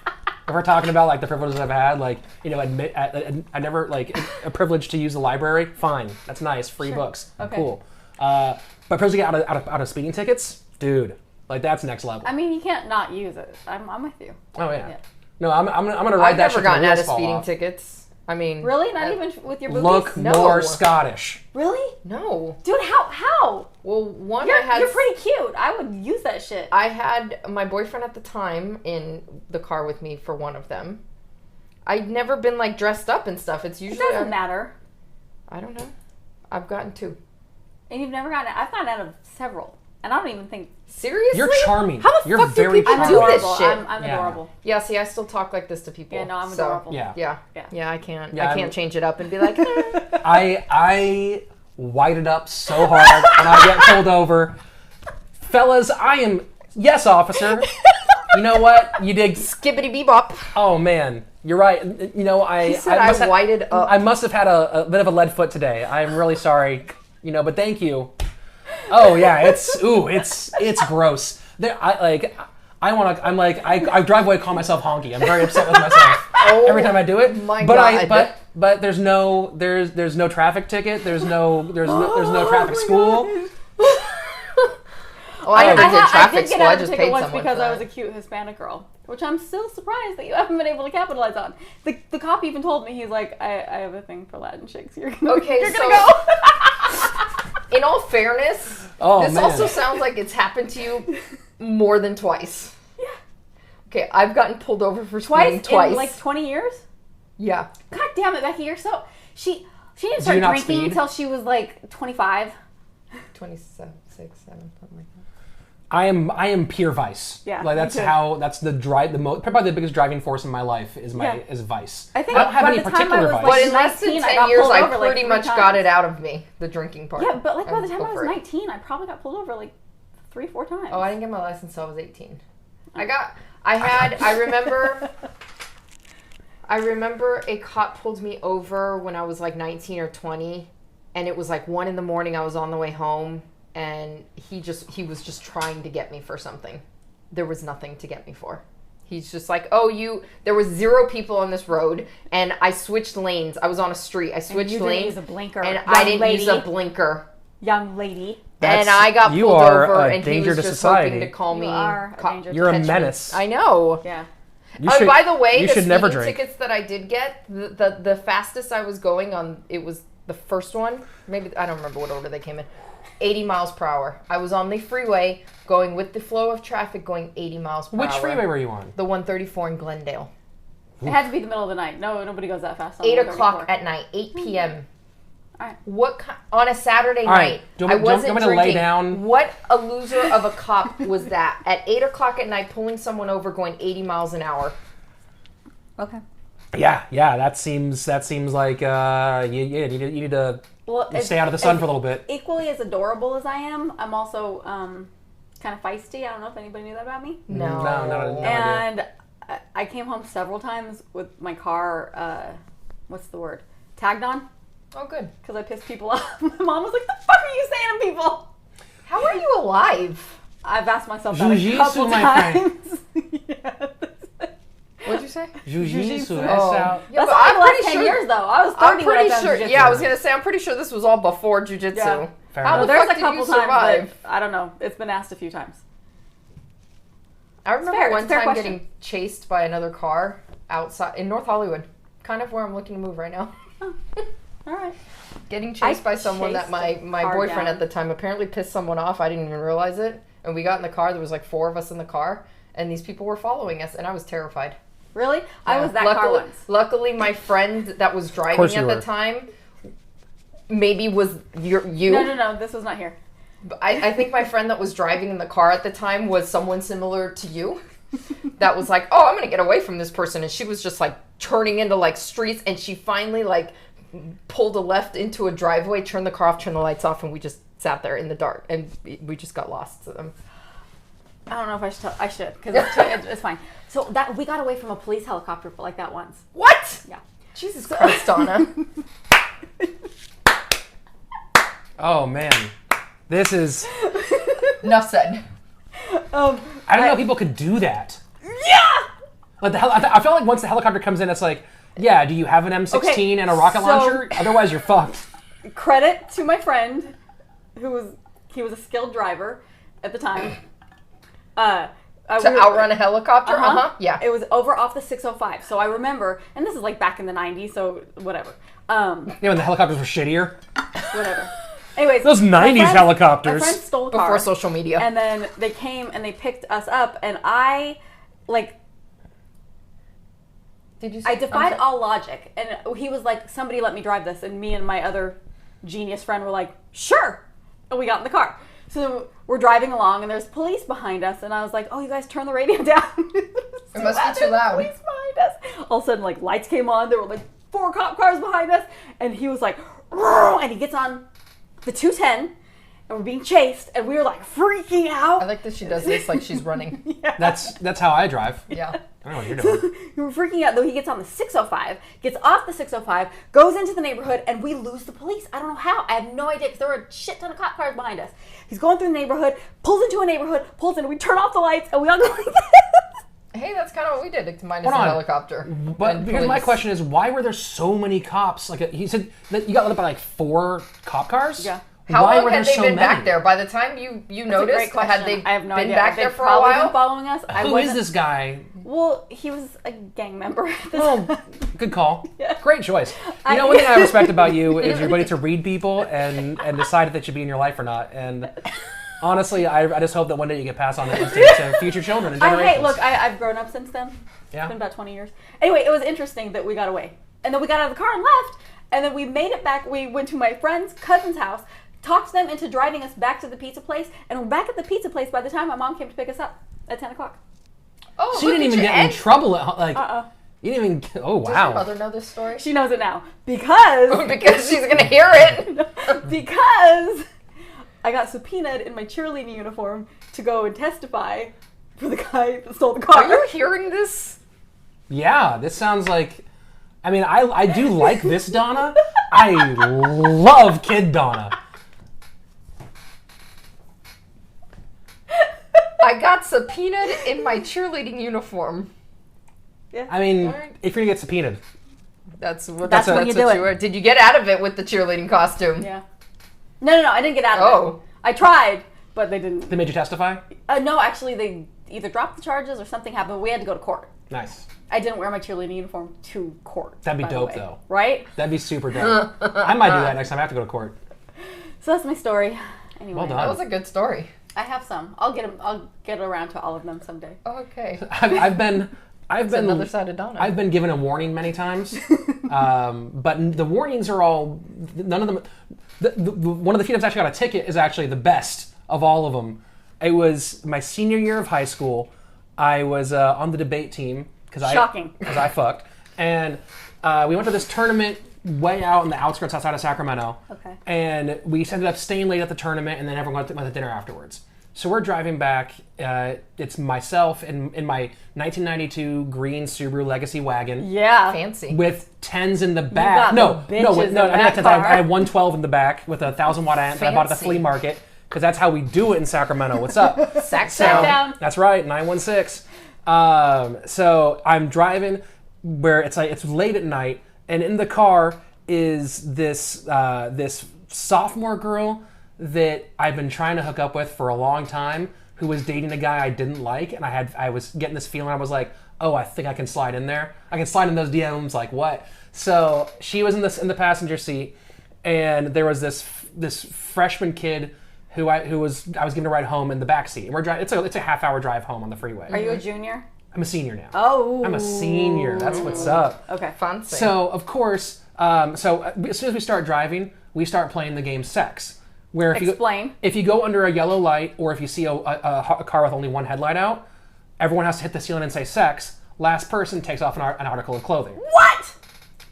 If we're talking about like the privileges I've had, like I never like a privilege to use the library. Fine, that's nice. Free books, cool. But privilege to get out of speeding tickets, dude. Like that's next level. I mean, you can't not use it. I'm with you. Oh yeah. No, I'm gonna ride that shit. I've never gotten out of speeding tickets. I mean, really? Not even with your boobies? Look more Scottish. Really? No. Dude, how? Well, one, you're pretty cute. I would use that shit. I had my boyfriend at the time in the car with me for one of them. I'd never been like dressed up and stuff. It's usually it doesn't matter. I don't know. I've gotten 2. And you've never gotten? I've gotten out of several, and I don't even think. Seriously? You're charming. How the You're fuck do people do this shit? I'm adorable. Yeah, see, I still talk like this to people. Yeah, no, I'm adorable. Yeah, I can't. I can't change it up and be like. I white it up so hard when I get pulled over, fellas. Yes, officer. You know what? You did skibbity bebop. Oh man, you're right. You know I whited up. I must have had a bit of a lead foot today. I'm really sorry. But thank you. Oh yeah, it's gross. I drive away, call myself honky. I'm very upset with myself every time I do it. My God. But there's no traffic ticket. There's no traffic school. I did traffic school. I just paid once someone because I was a cute Hispanic girl, which I'm still surprised that you haven't been able to capitalize on. The cop even told me, he's like, I have a thing for Latin chicks. You're gonna go. In all fairness, this also sounds like it's happened to you more than twice. Yeah. Okay, I've gotten pulled over for speeding twice. In like 20 years? Yeah. God damn it, Becky, you're so... She didn't start drinking until she was like 25. 27, 6, 7, something like that. I am pure vice. Yeah, like that's probably the biggest driving force in my life is vice. I think I don't have any particular vice. But in less than 10 years, I pretty much got it out of me, the drinking part. Yeah, but like by the time I was 19, I probably got pulled over like 3-4 times. Oh, I didn't get my license until I was 18. I remember a cop pulled me over when I was like 19 or 20, and it was like 1 a.m. I was on the way home. And he was just trying to get me for something. There was nothing to get me for. He's just like, there was 0 people on this road, and I switched lanes. I was on a street. I switched lanes. Use a blinker. And I didn't use a blinker. Young lady. And I got pulled over, and he was just hoping to call me. You're a menace. I know. Yeah. By the way, the speeding tickets that I did get, the fastest I was going on, it was the first one. Maybe, I don't remember what order they came in. 80 miles per hour. I was on the freeway going with the flow of traffic going 80 miles per hour. Which freeway were you on? The 134 in Glendale. It had to be the middle of the night. No, nobody goes that fast. 8 o'clock at night, 8 p.m. All right. On a Saturday night, I wasn't drinking. Lay down? What a loser of a cop was that? At 8 o'clock at night, pulling someone over going 80 miles an hour. Okay. Yeah, that seems like you need to stay out of the sun for a little bit. Equally as adorable as I am, I'm also kind of feisty. I don't know if anybody knew that about me. No, no and I came home several times with my car, what's the word? Tagged on. Oh, good. Because I pissed people off. My mom was like, "The fuck are you saying to people? How are you alive?" I've asked myself that a couple times. Yeah. What'd you say? Jiu-jitsu. Yeah, that's like the last 10 years, though. I was 30 when I found jiu-jitsu. Yeah, I was going to say, I'm pretty sure this was all before jiu-jitsu. Yeah. How the there's fuck a couple did you survive? times I don't know. It's been asked a few times. I remember one time getting chased by another car outside in North Hollywood. Kind of where I'm looking to move right now. Oh. All right. Getting chased by someone that my boyfriend at the time apparently pissed someone off. I didn't even realize it. And we got in the car. There was like 4 of us in the car. And these people were following us. And I was terrified. Really? Yeah. I was that car once. Luckily, my friend that was driving at the time maybe was you. No, this was not here. I think my friend that was driving in the car at the time was someone similar to you. That was like, oh, I'm going to get away from this person. And she was just like turning into like streets. And she finally like pulled a left into a driveway, turned the car off, turned the lights off. And we just sat there in the dark. And we just got lost to them. I don't know if I should tell. I should, because it's fine. So that we got away from a police helicopter like that once. What? Yeah. Jesus Christ, Donna. Oh, man. This is... Enough said. I don't know people could do that. Yeah! Like I feel like once the helicopter comes in, it's like, yeah, do you have an M16 and a rocket launcher? Otherwise, you're fucked. Credit to my friend, he was a skilled driver at the time. Outrun a helicopter? Yeah. It was over off the 605. So I remember, and this is like back in the 90s, so whatever. Yeah, when the helicopters were shittier. Whatever. Anyways, those 90s helicopters. My friend stole a car. Before social media. And then they came and they picked us up, and I defied all logic. And he was like, somebody let me drive this. And me and my other genius friend were like, sure. And we got in the car. So we're driving along, and there's police behind us. And I was like, oh, you guys turn the radio down. It must be too loud. Police behind us. All of a sudden, like, lights came on. There were like 4 cop cars behind us. And he was like, and he gets on the 210, and we're being chased, and we were like freaking out. I like that she does this like she's running. Yeah. That's how I drive. Yeah. I don't know what you're doing. We were freaking out, though. He gets on the 605, gets off the 605, goes into the neighborhood, and we lose the police. I don't know how. I have no idea, because there were a shit ton of cop cars behind us. He's going through the neighborhood, pulls into a neighborhood, pulls in, we turn off the lights, and we all go like this. Hey, that's kind of what we did, minus the helicopter. But because my question is, why were there so many cops? Like he said, that you got lit up by like 4 cop cars. Yeah. How why long were had there they so been many? back there? By the time you noticed, had they I have no been idea. back They've there for a probably while? been following us. Who is this guy? Well, he was a gang member at the Oh, time. good call. Yeah. Great choice. You know, one thing I respect about you is your ability to read people and decide if they should be in your life or not. And honestly, I just hope that one day you get passed on that instinct to future children and generations. I've grown up since then. Yeah. It's been about 20 years. Anyway, it was interesting that we got away. And then we got out of the car and left. And then we made it back. We went to my friend's cousin's house, talked them into driving us back to the pizza place. And we're back at the pizza place by the time my mom came to pick us up at 10 o'clock. Oh, so you didn't even get in trouble. You didn't even... Oh, wow. Does your mother know this story? She knows it now. Because... Because she's going to hear it. Because I got subpoenaed in my cheerleading uniform to go and testify for the guy that stole the car. Are you hearing this? Yeah, this sounds like... I mean, I do like this Donna. I love Kid Donna. I got subpoenaed in my cheerleading uniform. Yeah. I mean, if you're going to get subpoenaed. That's when you do it. Did you get out of it with the cheerleading costume? Yeah. No, I didn't get out of it. I tried, but they didn't. They made you testify? No, actually, they either dropped the charges or something happened. But we had to go to court. Nice. I didn't wear my cheerleading uniform to court. That'd be dope, though. Right? That'd be super dope. I might do that next time I have to go to court. So that's my story. Anyway, well done. That was a good story. I have some. I'll get around to all of them someday. Okay. I've been another side of Donna. I've been given a warning many times, but the warnings are all none of them. One of the few times I actually got a ticket is actually the best of all of them. It was my senior year of high school. I was on the debate team because I fucked, and we went to this tournament way out in the outskirts outside of Sacramento. Okay. And we ended up staying late at the tournament, and then everyone went to dinner afterwards. So we're driving back. It's myself in my 1992 green Subaru Legacy wagon. Yeah. Fancy. With 10s in the back. No, I had 112 in the back with a 1,000-watt amp that I bought at the flea market because that's how we do it in Sacramento. What's up? Down. That's right, 916. So I'm driving where it's late at night, and in the car is this sophomore girl that I've been trying to hook up with for a long time, who was dating a guy I didn't like, and I was getting this feeling. I was like, oh, I think I can slide in there. I can slide in those DMs. Like what? So she was in the passenger seat, and there was this freshman kid who I was giving a ride home in the back seat. And we're driving. It's a half-hour drive home on the freeway. Are you a junior? I'm a senior now. Oh. I'm a senior. That's what's up. Okay. Fancy. So of course, as soon as we start driving, we start playing the game Sex. Where if you go under a yellow light, or if you see a car with only one headlight out, everyone has to hit the ceiling and say Sex. Last person takes off an article of clothing. What?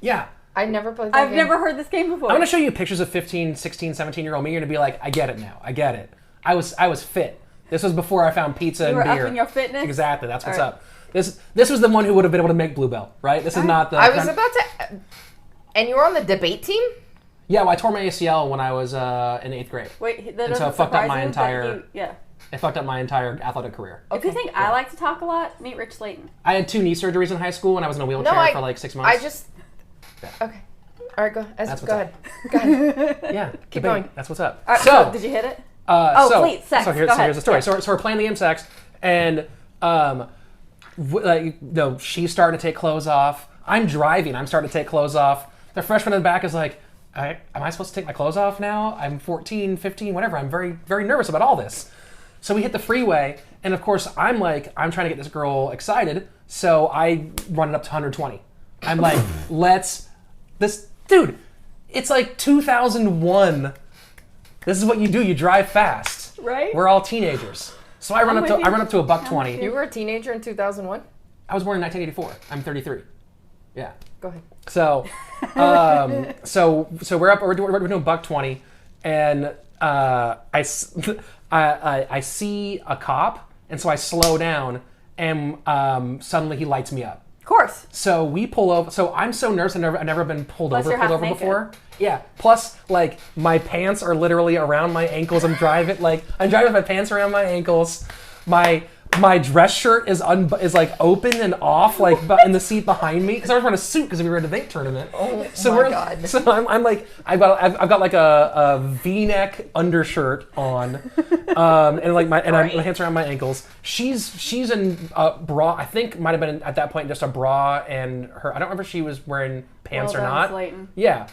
Yeah. I never played that game. I've never heard this game before. I'm going to show you pictures of 15, 16, 17-year-old me. You're going to be like, I get it now. I get it. I was fit. This was before I found pizza and beer. You were upping your fitness? Exactly. That's what's up. This was the one who would have been able to make blue belt, right? This is not the... I was about to... And you were on the debate team? Yeah, well, I tore my ACL when I was in 8th grade. Wait, that and so it fucked up my entire... Yeah. It fucked up my entire athletic career. If you think I like to talk a lot, meet Rich Slaton. I had 2 knee surgeries in high school, and I was in a wheelchair for like 6 months. I just... Yeah. Okay. All right, go ahead. Go ahead. Yeah. Keep going. That's what's up. Right, so, did you hit it? Please, Sex. So here's the story. So we're playing the game Sex, and she's starting to take clothes off. I'm driving. I'm starting to take clothes off. The freshman in the back is like, am I supposed to take my clothes off now? I'm 14, 15, whatever. I'm very, very nervous about all this. So we hit the freeway, and of course, I'm trying to get this girl excited, so I run it up to 120. I'm like, dude, it's like 2001. This is what you do. You drive fast. Right. We're all teenagers. So I run up to a $120. You were a teenager in 2001? I was born in 1984. I'm 33. Yeah. Go ahead. So, so we're doing $120, and I see a cop, and so I slow down, and suddenly he lights me up. Of course. So we pull over. So I'm so nervous. I've never been pulled over before. Yeah. Plus, like, my pants are literally around my ankles. I'm driving with my pants around my ankles. My dress shirt is like open and off, like in the seat behind me, because I was wearing a suit because we were at a debate tournament. Oh my God! So I'm like, I've got like a V-neck undershirt on, and like my hands around my ankles. She's in a bra. I think might have been at that point just a bra and her. I don't remember if she was wearing pants or not. Slaton. Yeah.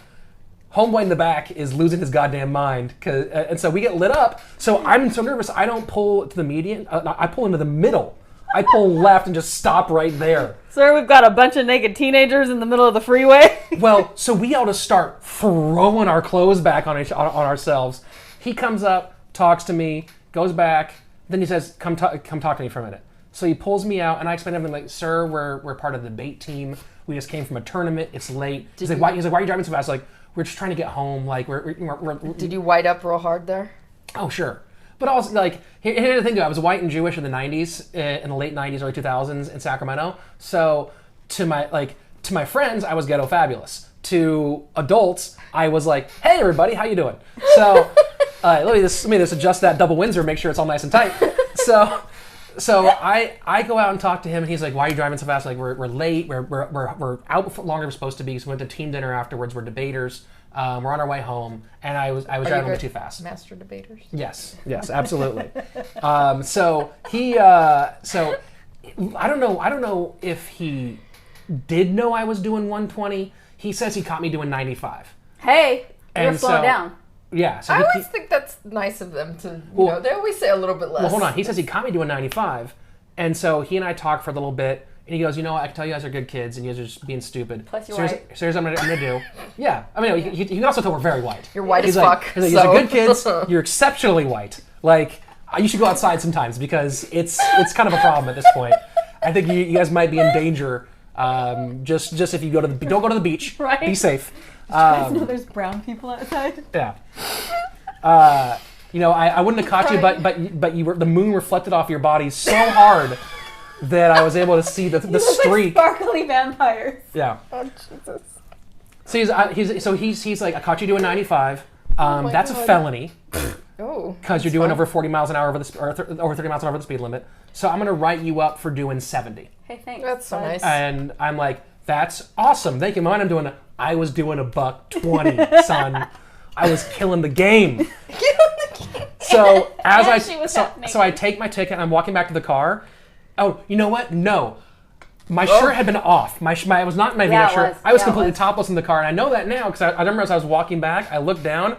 Homeboy in the back is losing his goddamn mind, and so we get lit up. So I'm so nervous, I don't pull to the median. I pull into the middle. I pull left and just stop right there. Sir, we've got a bunch of naked teenagers in the middle of the freeway. Well, so we all just start throwing our clothes back on ourselves. He comes up, talks to me, goes back, then he says, "Come talk to me for a minute." So he pulls me out, and I explain to him, like, "Sir, we're part of the debate team. We just came from a tournament. It's late." He's like, "Why are you driving so fast?" Like, "We're just trying to get home. Like, we're Did you white up real hard there? Oh, sure. But also, like, here's the thing, though. I was white and Jewish in the 90s, in the late 90s, early 2000s in Sacramento. So to my friends, I was ghetto fabulous. To adults, I was like, "Hey, everybody, how you doing?" So let me just adjust that double Windsor, make sure it's all nice and tight. So I go out and talk to him, and he's like, "Why are you driving so fast?" Like, we're late. We're out longer than we're supposed to be. So we went to team dinner afterwards. We're debaters. We're on our way home, and I was driving a little too fast. Master debaters. Yes, absolutely. So I don't know if he did know I was doing 120. He says he caught me doing 95. Hey, you're slowing down. Yeah. So I always think that's nice of them to, they always say a little bit less. Well, hold on. He says he caught me doing 95. And so he and I talked for a little bit. And he goes, I can tell you guys are good kids and you guys are just being stupid. Plus you're white. So here's what I'm going to do. Yeah. I mean, he can also tell we're very white. You're white as fuck. He's like, good kids. You're exceptionally white. Like, you should go outside sometimes because it's kind of a problem at this point. I think you guys might be in danger. Just if you don't go to the beach. Right. Be safe. There's brown people outside. Yeah. I wouldn't have caught you, but you were, the moon reflected off your body so hard that I was able to see the streak. Like sparkly vampires. Yeah. Oh Jesus. So he's like, I caught you doing 95. That's God. A felony. Oh. Because you're doing over 40 miles an hour over over 30 miles an hour over the speed limit. So I'm gonna write you up for doing 70. Hey, thanks. That's so nice. And I'm like, that's awesome. Thank you. I was doing $120, son. I was killing the game. So so I take my ticket and I'm walking back to the car. Oh, you know what? No. My shirt had been off. I was not in my V-neck shirt. I was completely topless in the car. And I know that now because I remember as I was walking back, I looked down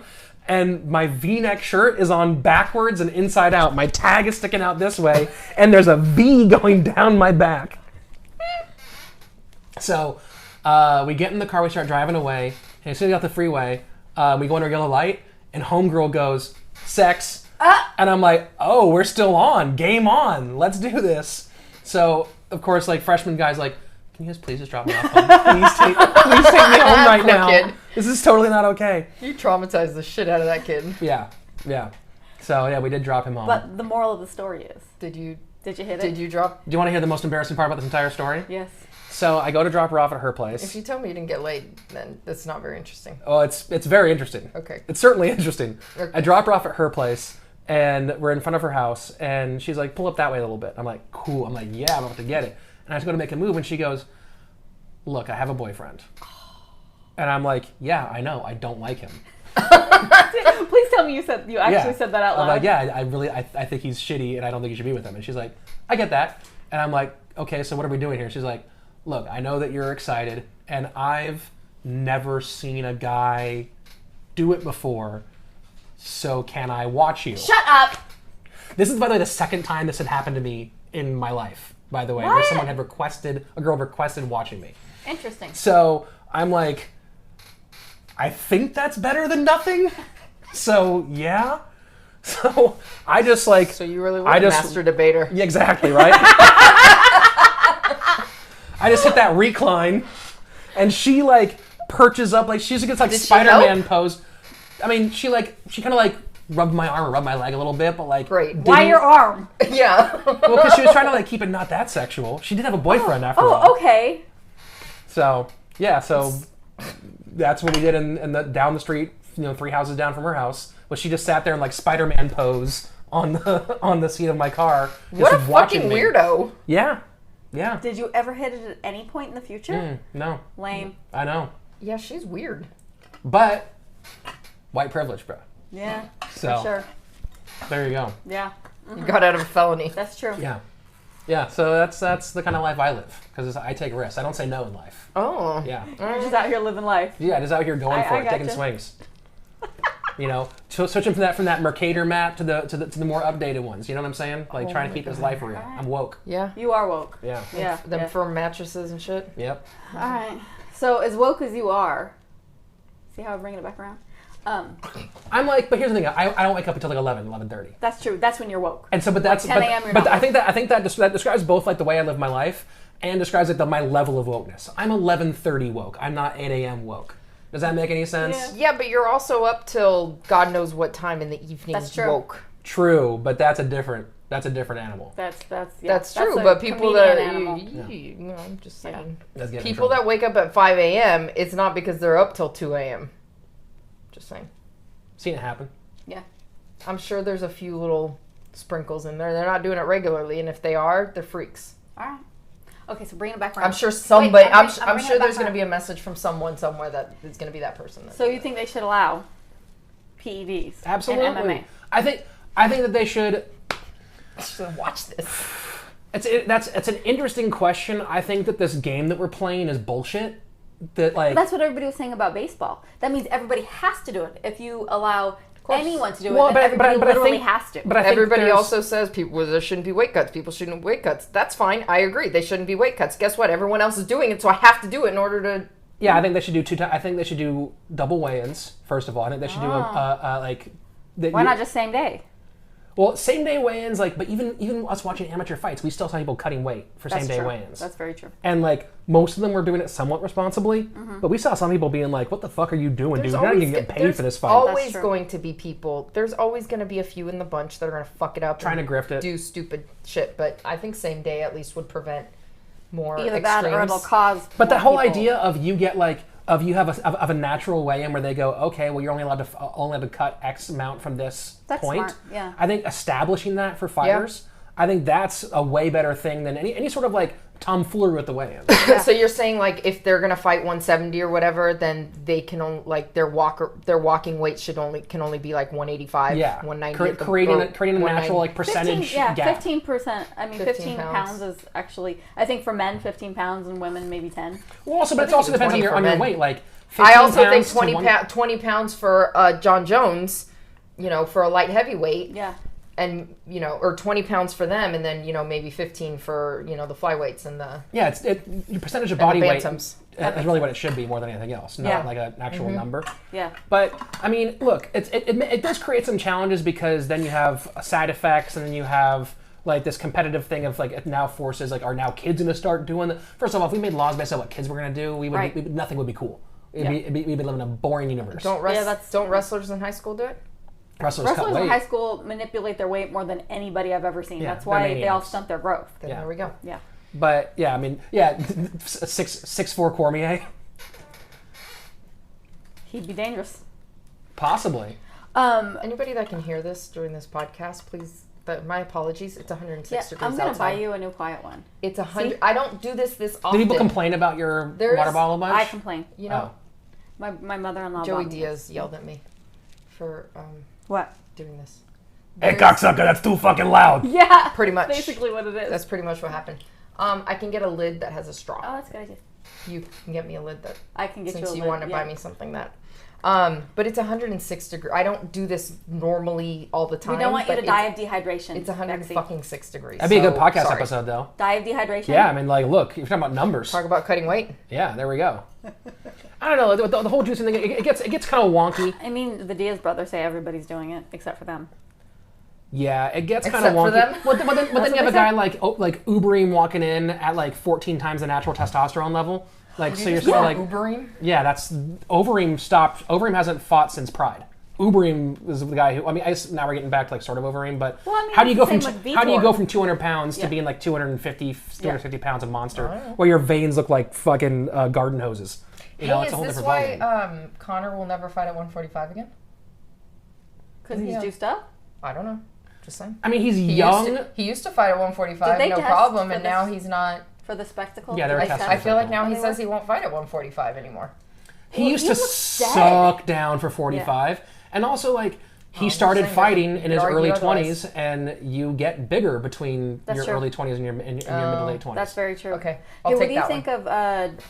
and my V-neck shirt is on backwards and inside out. My tag is sticking out this way and there's a V going down my back. So we get in the car, we start driving away. And as soon as we got the freeway, We go under yellow light, and homegirl goes, sex. And I'm like, oh, we're still on. Game on. Let's do this. So, of course, like, freshman guy's like, can you guys please just drop me off home? Please take me home right now. Kid. This is totally not okay. You traumatized the shit out of that kid. Yeah. So, yeah, we did drop him home. But the moral of the story is... Did you hit it? Did you drop? Do you want to hear the most embarrassing part about this entire story? Yes. So I go to drop her off at her place. If you tell me you didn't get laid, then that's not very interesting. Oh, it's very interesting. Okay. It's certainly interesting. Okay. I drop her off at her place, and we're in front of her house, and she's like, pull up that way a little bit. I'm like, cool. I'm like, yeah, I'm about to get it. And I just go to make a move, and she goes, look, I have a boyfriend. And I'm like, yeah, I know. I don't like him. Please tell me you actually said that out loud. I'm like, yeah, I think he's shitty, and I don't think you should be with him. And she's like, I get that. And I'm like, okay, so what are we doing here? She's like, look, I know that you're excited, and I've never seen a guy do it before, so can I watch you? Shut up! This is, by the way, the second time this had happened to me in my life, by the way, where someone had a girl requested watching me. Interesting. So I'm like, I think that's better than nothing. So, yeah. So I just like... So you really were a master debater. Yeah, exactly, right? I just hit that recline, and she like perches up, like she's against like Spider-Man pose. I mean, she kind of like rubbed my arm or rubbed my leg a little bit, but like... Great. Why your arm? Yeah. Well, because she was trying to like keep it not that sexual. She did have a boyfriend after all. Oh, okay. So, yeah, that's what we did in the down the street, 3 houses down from her house. Was she just sat there in like Spider-Man pose on the seat of my car, what just a watching fucking me. Weirdo. Yeah. Did you ever hit it at any point in the future? No. Lame. I know. Yeah, she's weird. But white privilege, bro. Yeah. So for sure. there you go. Yeah. You got out of a felony. That's true. Yeah. So that's the kind of life I live, because I take risks. I don't say no in life. Oh. Yeah. You're just out here living life. Yeah, just out here going for it, taking swings. Switching from that Mercator map to the more updated ones. You know what I'm saying? Like trying to keep this life real. I'm woke. Yeah. You are woke. Yeah. Yeah. Them firm mattresses and shit. Yep. All right. So as woke as you are, see how I'm bringing it back around? I'm like, but here's the thing. I don't wake up until like 11:30. That's true. That's when you're woke. And so, but that's like 10 a.m. but I think that describes both like the way I live my life and describes like my level of wokeness. I'm 11:30 woke. I'm not 8 a.m. woke. Does that make any sense? Yeah, but you're also up till God knows what time in the evening. That's true. Woke. True, but that's a different animal. That's true. But people that I'm just saying. Yeah. People that wake up at 5 a.m. it's not because they're up till 2 a.m. Just saying. Seen it happen. Yeah. I'm sure there's a few little sprinkles in there. They're not doing it regularly, and if they are, they're freaks. All right. Okay, so bring it back around. I'm sure somebody. I'm sure there's going to be a message from someone somewhere that is going to be that person. So you think they should allow PEDs? Absolutely. And MMA? I think that they should. Watch this. It's an interesting question. I think that this game that we're playing is bullshit. That's what everybody was saying about baseball. That means everybody has to do it. If you allow anyone to do it, then everybody literally has to. But I think everybody also says there shouldn't be weight cuts. People shouldn't weight cuts. That's fine. I agree. They shouldn't be weight cuts. Guess what? Everyone else is doing it, so I have to do it in order to. Yeah, I think they should do two. I think they should do double weigh-ins. First of all, I think they should do Why not just same day? Well, same day weigh-ins, but even us watching amateur fights, we still saw people cutting weight for same day weigh-ins. That's very true. And most of them were doing it somewhat responsibly, but we saw some people being like, "What the fuck are you doing, dude? You're not even getting paid for this fight." There's always going to be people. There's always going to be a few in the bunch that are going to fuck it up, trying to grift it, do stupid shit. But I think same day at least would prevent more either extremes. that or it'll cause. But the whole idea of you get you have a natural weigh-in where they go, okay, well, you're only allowed to cut X amount from this point. Smart. Yeah. I think establishing that for fighters, I think that's a way better thing than any sort of tomfoolery with the weigh-in. So you're saying if they're gonna fight 170 or whatever, then they can only their walking weight can only be 185, 190. Creating a natural percentage gap. 15%. I mean, 15 pounds is actually, I think for men 15 pounds and women maybe 10. Well, also, but it also depends on your weight. I also think 20 pounds for John Jones, for a light heavyweight. Yeah. and or 20 pounds for them, and then maybe 15 for the flyweights and the your percentage of body weight bantams. Is really what it should be more than anything else, not like an actual number. Yeah. But I mean, look, it does create some challenges because then you have side effects, and then you have like this competitive thing of like it now forces like are now kids going to start doing the first of all, if we made laws based on what kids were going to do, nothing would be cool. We'd be living in a boring universe. Don't wrestlers in high school do it? Wrestlers in high school manipulate their weight more than anybody I've ever seen. That's why they all stunt their growth. Then there we go. Yeah. But yeah, I mean, 6'4" Cormier. He'd be dangerous. Possibly. Anybody that can hear this during this podcast, please. My apologies. It's 106 degrees outside. I'm gonna buy you a new quiet one. It's 100. I don't do this often. Do people complain about your water bottle a bunch? I complain. My mother-in-law. Joey Diaz yelled at me for what doing this. Hey, cocksucker! That's too fucking loud. Yeah, pretty much. Basically, what it is. That's pretty much what happened. I can get a lid that has a straw. Oh, that's a good idea. You can get me a lid that. I can get you a lid. Since you want to buy me something that. But it's 106 degrees. I don't do this normally all the time. We don't want you to die of dehydration. It's 106 degrees. That'd be a good podcast episode, though. Die of dehydration? Yeah, I mean, like, look, you're talking about numbers. Talk about cutting weight. Yeah, there we go. I don't know, the whole juicing thing, it gets kind of wonky. I mean, the Diaz brothers say everybody's doing it except for them. Yeah, it gets kind of wonky. But then you have a guy like Uberim walking in at like 14 times the natural testosterone level. Like, so you're sort of like Uberim? Yeah, that's Overeem stopped. Overeem hasn't fought since Pride. Uberim is the guy who. I mean, now we're getting back to like sort of Overeem, but how do you go from 200 pounds to being like 250 pounds of monster, where your veins look like fucking garden hoses? It's a whole different volume. Why Connor will never fight at 145 again? Because he's juiced up? I don't know. Just saying. I mean, he's young. He used to fight at 145, no problem, and now he's not. For the spectacle? Yeah, I feel like now he says he won't fight at 145 anymore. He used to suck down for 45, and also like he started fighting in his early 20s, and you get bigger between your early 20s and your mid to late 20s. That's very true. Okay, I'll take that one. What do you think of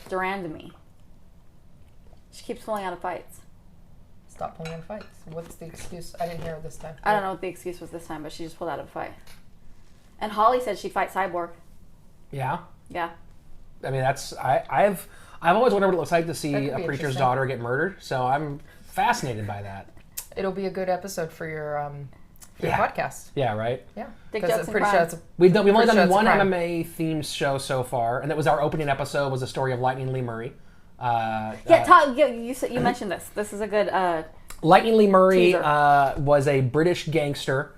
Durandamy? She keeps pulling out of fights. Stop pulling out of fights. What's the excuse? I didn't hear it this time. I don't know what the excuse was this time, but she just pulled out of a fight. And Holly said she'd fight Cyborg. Yeah. Yeah. I mean, I've always wondered what it looks like to see a preacher's daughter get murdered, so I'm fascinated by that. It'll be a good episode for your podcast. Yeah, right? Yeah. Because I'm pretty sure we've only done one MMA themed show so far, and that was our opening episode was the story of Lightning Lee Murray. You mentioned this. This is a good Lightning Lee Murray was a British gangster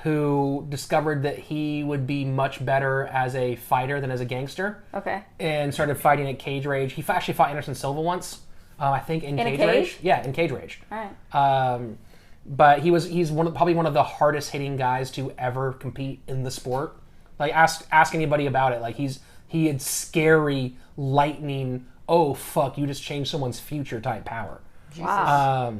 who discovered that he would be much better as a fighter than as a gangster. Okay. And started fighting at Cage Rage. He actually fought Anderson Silva once, I think, in Cage Rage. Yeah, in Cage Rage. All right. But he's probably one of the hardest hitting guys to ever compete in the sport. Like ask anybody about it. Like he had scary lightning. Oh fuck! You just changed someone's future type power. Wow.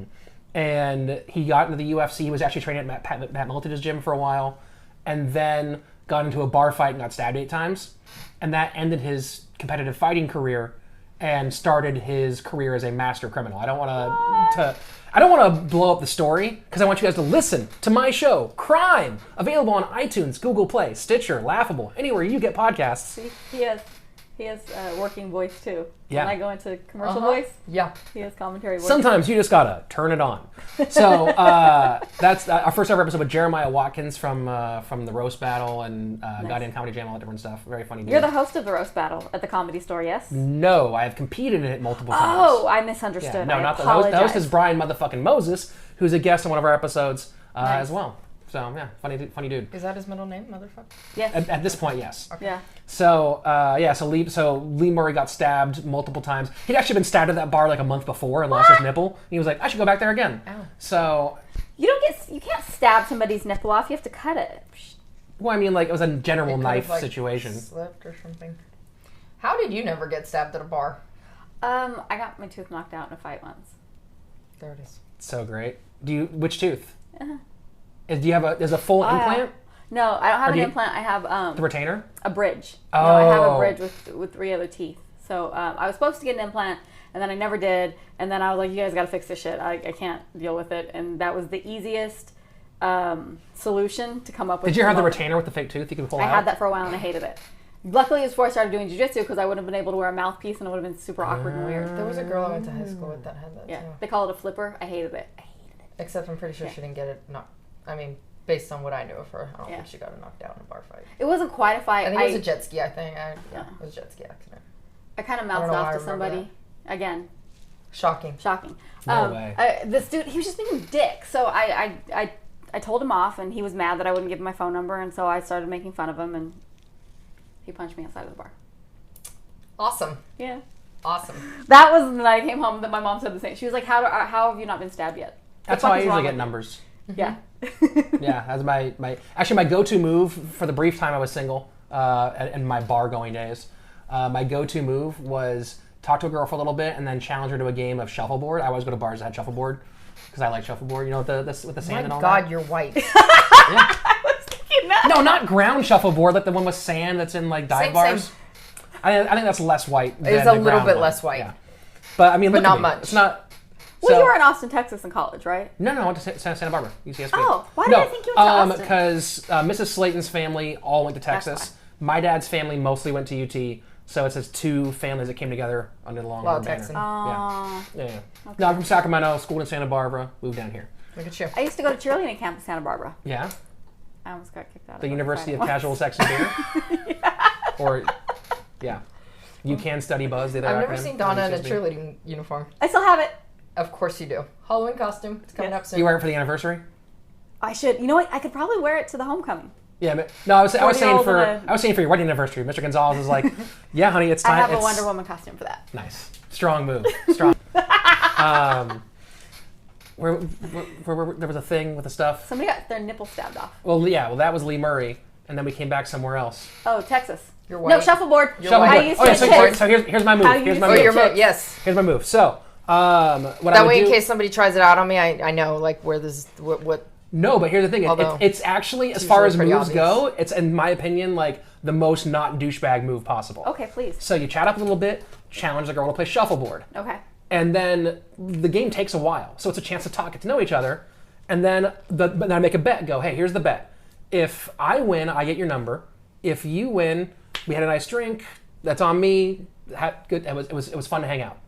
And he got into the UFC. He was actually training at Pat Militage's gym for a while, and then got into a bar fight and got stabbed 8 times, and that ended his competitive fighting career and started his career as a master criminal. I don't want to blow up the story because I want you guys to listen to my show, Crime, available on iTunes, Google Play, Stitcher, Laughable, anywhere you get podcasts. See, he has working voice too. Yeah. When I go into commercial voice, yeah, he has commentary voice. Sometimes you just gotta turn it on. So that's our first ever episode with Jeremiah Watkins from the Roast Battle and Goddamn Comedy Jam, all that different stuff. Very funny dude. You're the host of the Roast Battle at the Comedy Store, yes? No, I have competed in it multiple times. Oh, I misunderstood. Yeah, no, not the host. The host is Brian motherfucking Moses, who's a guest on one of our episodes as well. So yeah, funny dude. Is that his middle name, motherfucker? Yes. At this point, yes. Okay. Yeah. So so Lee Murray got stabbed multiple times. He'd actually been stabbed at that bar like a month before and lost his nipple. And he was like, I should go back there again. Ow. So you can't stab somebody's nipple off. You have to cut it. Well, I mean, like it was a general knife situation. Slipped or something. How did you never get stabbed at a bar? I got my tooth knocked out in a fight once. There it is. So great. Which tooth? Do you have a full implant? No, I don't have an implant. I have the retainer? A bridge. Oh. No, I have a bridge with 3 other teeth. So I was supposed to get an implant, and then I never did. And then I was like, you guys got to fix this shit. I can't deal with it. And that was the easiest solution to come up with. Did you have the retainer with the fake tooth you could pull out? I had that for a while and I hated it. Luckily, it was before I started doing jiu-jitsu because I wouldn't have been able to wear a mouthpiece and it would have been super awkward and weird. There was a girl I went to high school with that had that too. They call it a flipper. I hated it. Except I'm pretty sure she didn't get it knocked. I mean, based on what I knew of her, I don't think she got it knocked out in a bar fight. It wasn't quite a fight. I think it was a jet ski. It was a jet ski accident. I kind of mouthed off to somebody. Again. Shocking. No way. This dude, he was just being a dick. So I told him off, and he was mad that I wouldn't give him my phone number, and so I started making fun of him, and he punched me outside of the bar. Awesome. Yeah. Awesome. That was the night I came home that my mom said the same. She was like, how have you not been stabbed yet? That's how I usually get numbers. Yeah. Yeah, that's my go-to move for the brief time I was single in my bar going days. My go-to move was talk to a girl for a little bit and then challenge her to a game of shuffleboard. I always go to bars that had shuffleboard because I like shuffleboard. You know, with the sand and all that. My God, you're white. Yeah. I was thinking that. No, not ground shuffleboard, like the one with sand that's in like dive bars. Same. I think that's less white. It's a little bit less white. Yeah. But I mean, but look not at me. much. It's not. Well, you were in Austin, Texas in college, right? No, I went to Santa Barbara, UCSB. Oh, why did I think you went to Austin? Because Mrs. Slaton's family all went to Texas. My dad's family mostly went to UT, so it's just two families that came together under the Longhorn banner. Texan. Yeah. Okay. No, I'm from Sacramento, schooled in Santa Barbara, moved down here. Look at you. I used to go to cheerleading camp in Santa Barbara. Yeah? I almost got kicked out of The University of Friday. Casual Sex and Beer? Or, yeah. You can study Buzz. I've never seen Donna in a cheerleading uniform. I still have it. Of course you do. Halloween costume. It's coming up soon. You wear it for the anniversary? I should. You know what? I could probably wear it to the homecoming. Yeah, but no, I was saying for your wedding anniversary. Mr. Gonzalez is like, yeah, honey, it's time. I have a Wonder Woman costume for that. Nice, strong move, strong. Where there was a thing with the stuff. Somebody got their nipple stabbed off. Well, yeah, that was Lee Murray, and then we came back somewhere else. Oh, Texas. You're white. No, shuffleboard. So here's my move. Here's my move. Your move. Yes. Here's my move. So, what that I would way, do, in case somebody tries it out on me, I know like where this what. No, but here's the thing. It's actually, as far as moves go, it's, in my opinion, like the most not douchebag move possible. Okay, please. So you chat up a little bit, challenge the girl to play shuffleboard. Okay. And then the game takes a while. So it's a chance to talk, get to know each other. And then I make a bet. Go, hey, here's the bet. If I win, I get your number. If you win, we had a nice drink. That's on me. Good. It was fun to hang out.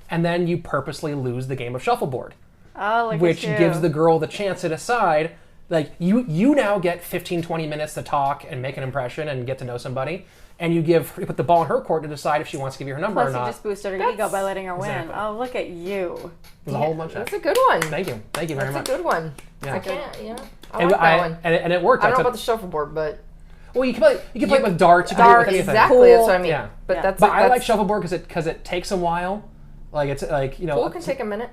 And then you purposely lose the game of shuffleboard. Oh, look which at you. gives the girl the chance to decide, like, you now get 15, 20 minutes to talk and make an impression and get to know somebody, and you put the ball in her court to decide if she wants to give you her number or not. Plus, you just boosted her ego by letting her win. Exactly. Oh, look at you. There's a whole bunch of That's a good one. Thank you very much. That's a good one. Yeah. I can't, I like that one. And it worked. I don't know about the shuffleboard, but... Well, you can play it with darts. You can play it with anything. Exactly, Cool. that's what I mean. Yeah. But I like shuffleboard because it takes a while. Like, it's like, you know... Pool can take a minute.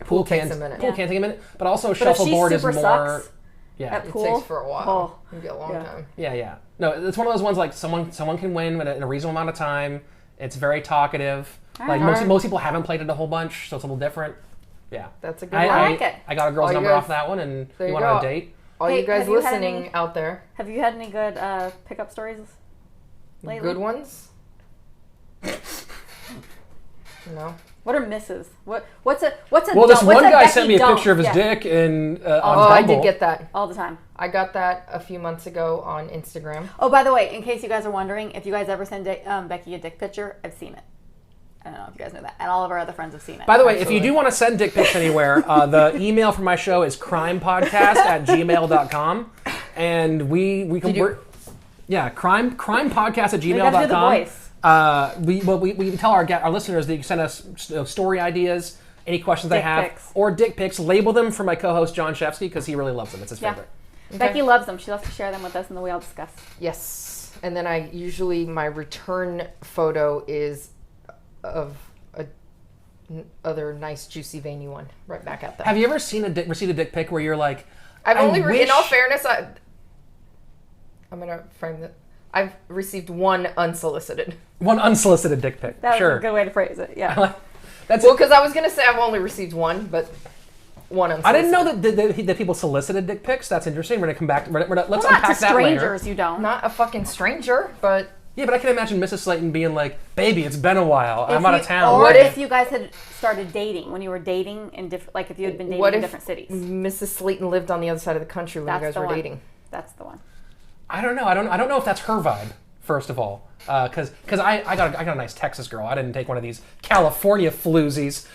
Pool can take a minute. But also shuffleboard is more... Sucks yeah. at pool, it takes for a while. You get a long time. Yeah. No, it's one of those ones like someone can win in a reasonable amount of time. It's very talkative. Like most people haven't played it a whole bunch, so it's a little different. Yeah. That's a good one. I like it. I got a girl's number off that one, and you went on a date. All you guys listening out there. Have you had any good pickup stories lately? Good ones? No. What are misses? What's a Well, this one guy sent me a picture of his dick on Bumble. I did get that. All the time. I got that a few months ago on Instagram. Oh, by the way, in case you guys are wondering, if you guys ever send Becky a dick picture, I've seen it. I don't know if you guys know that. And all of our other friends have seen it. By the way, if you do want to send dick pics anywhere, the email for my show is crimepodcast@gmail.com. And we can work... Yeah, crimepodcast@gmail.com. You gotta do the voice. We tell our listeners that you can send us story ideas, any questions they have, or dick pics. Label them for my co-host John Shefsky because he really loves them. It's his favorite. Okay. Becky loves them. She loves to share them with us, and then we all discuss. Yes, and then my return photo is of other nice juicy veiny one right back at them. Have you ever received a dick pic where you're like, in all fairness, I'm gonna frame that. I've received one unsolicited dick pic. That was a good way to phrase it. Yeah. Because I was gonna say I've only received one, but one unsolicited. I didn't know that people solicited dick pics. That's interesting. We're gonna come back. Let's unpack that later. Not to strangers, you don't. Not a fucking stranger, but Yeah, but I can imagine Mrs. Slaton being like, "Baby, it's been a while. I'm out of town." Or what if you guys had started dating when you were dating in different, like if you had been dating in different cities? Mrs. Slaton lived on the other side of the country when you guys were dating. That's the one. I don't know. I don't know if that's her vibe. First of all, because I got a nice Texas girl. I didn't take one of these California floozies.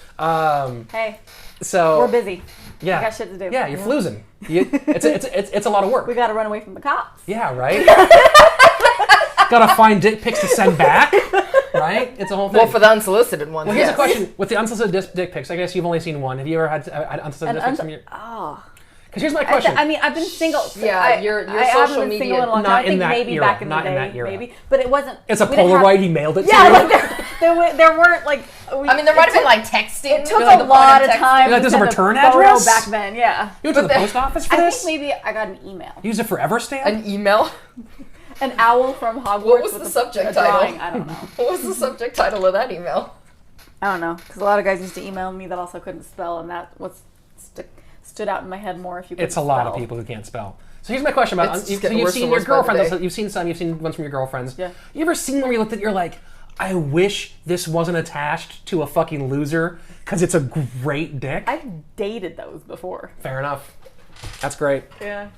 Hey, so we're busy. Yeah, we got shit to do. Yeah, you're floozing. It's a lot of work. We got to run away from the cops. Yeah, right. Gotta find dick pics to send back. Right? It's a whole thing. Well, for the unsolicited ones. Well, here's a question: with the unsolicited dick pics, I guess you've only seen one. Have you ever had unsolicited dick pics from your? Oh. Because here's my question. I mean, I've been single. Yeah, your social media. Single in a long time. Not I think in that maybe era. back in Not the in day, that era. maybe. But it wasn't. It's a Polaroid. He mailed it to you. Like there weren't like. I mean, there might have been like texting. It took a lot of time. Like, there's a return address back then. Yeah. You went to the post office for this? I think maybe I got an email. You used a forever stamp? An email? An owl from Hogwarts. What was the subject title? Drawing. I don't know. What was the subject title of that email? I don't know, because a lot of guys used to email me that also couldn't spell, and that was stood out in my head more if you couldn't It's a lot of people who can't spell. So here's my question about you've seen your girlfriends. You've seen some. You've seen ones from your girlfriends. Yeah. You ever seen where you looked at? You're like, I wish this wasn't attached to a fucking loser because it's a great dick. I've dated those before. Fair enough. That's great. Yeah.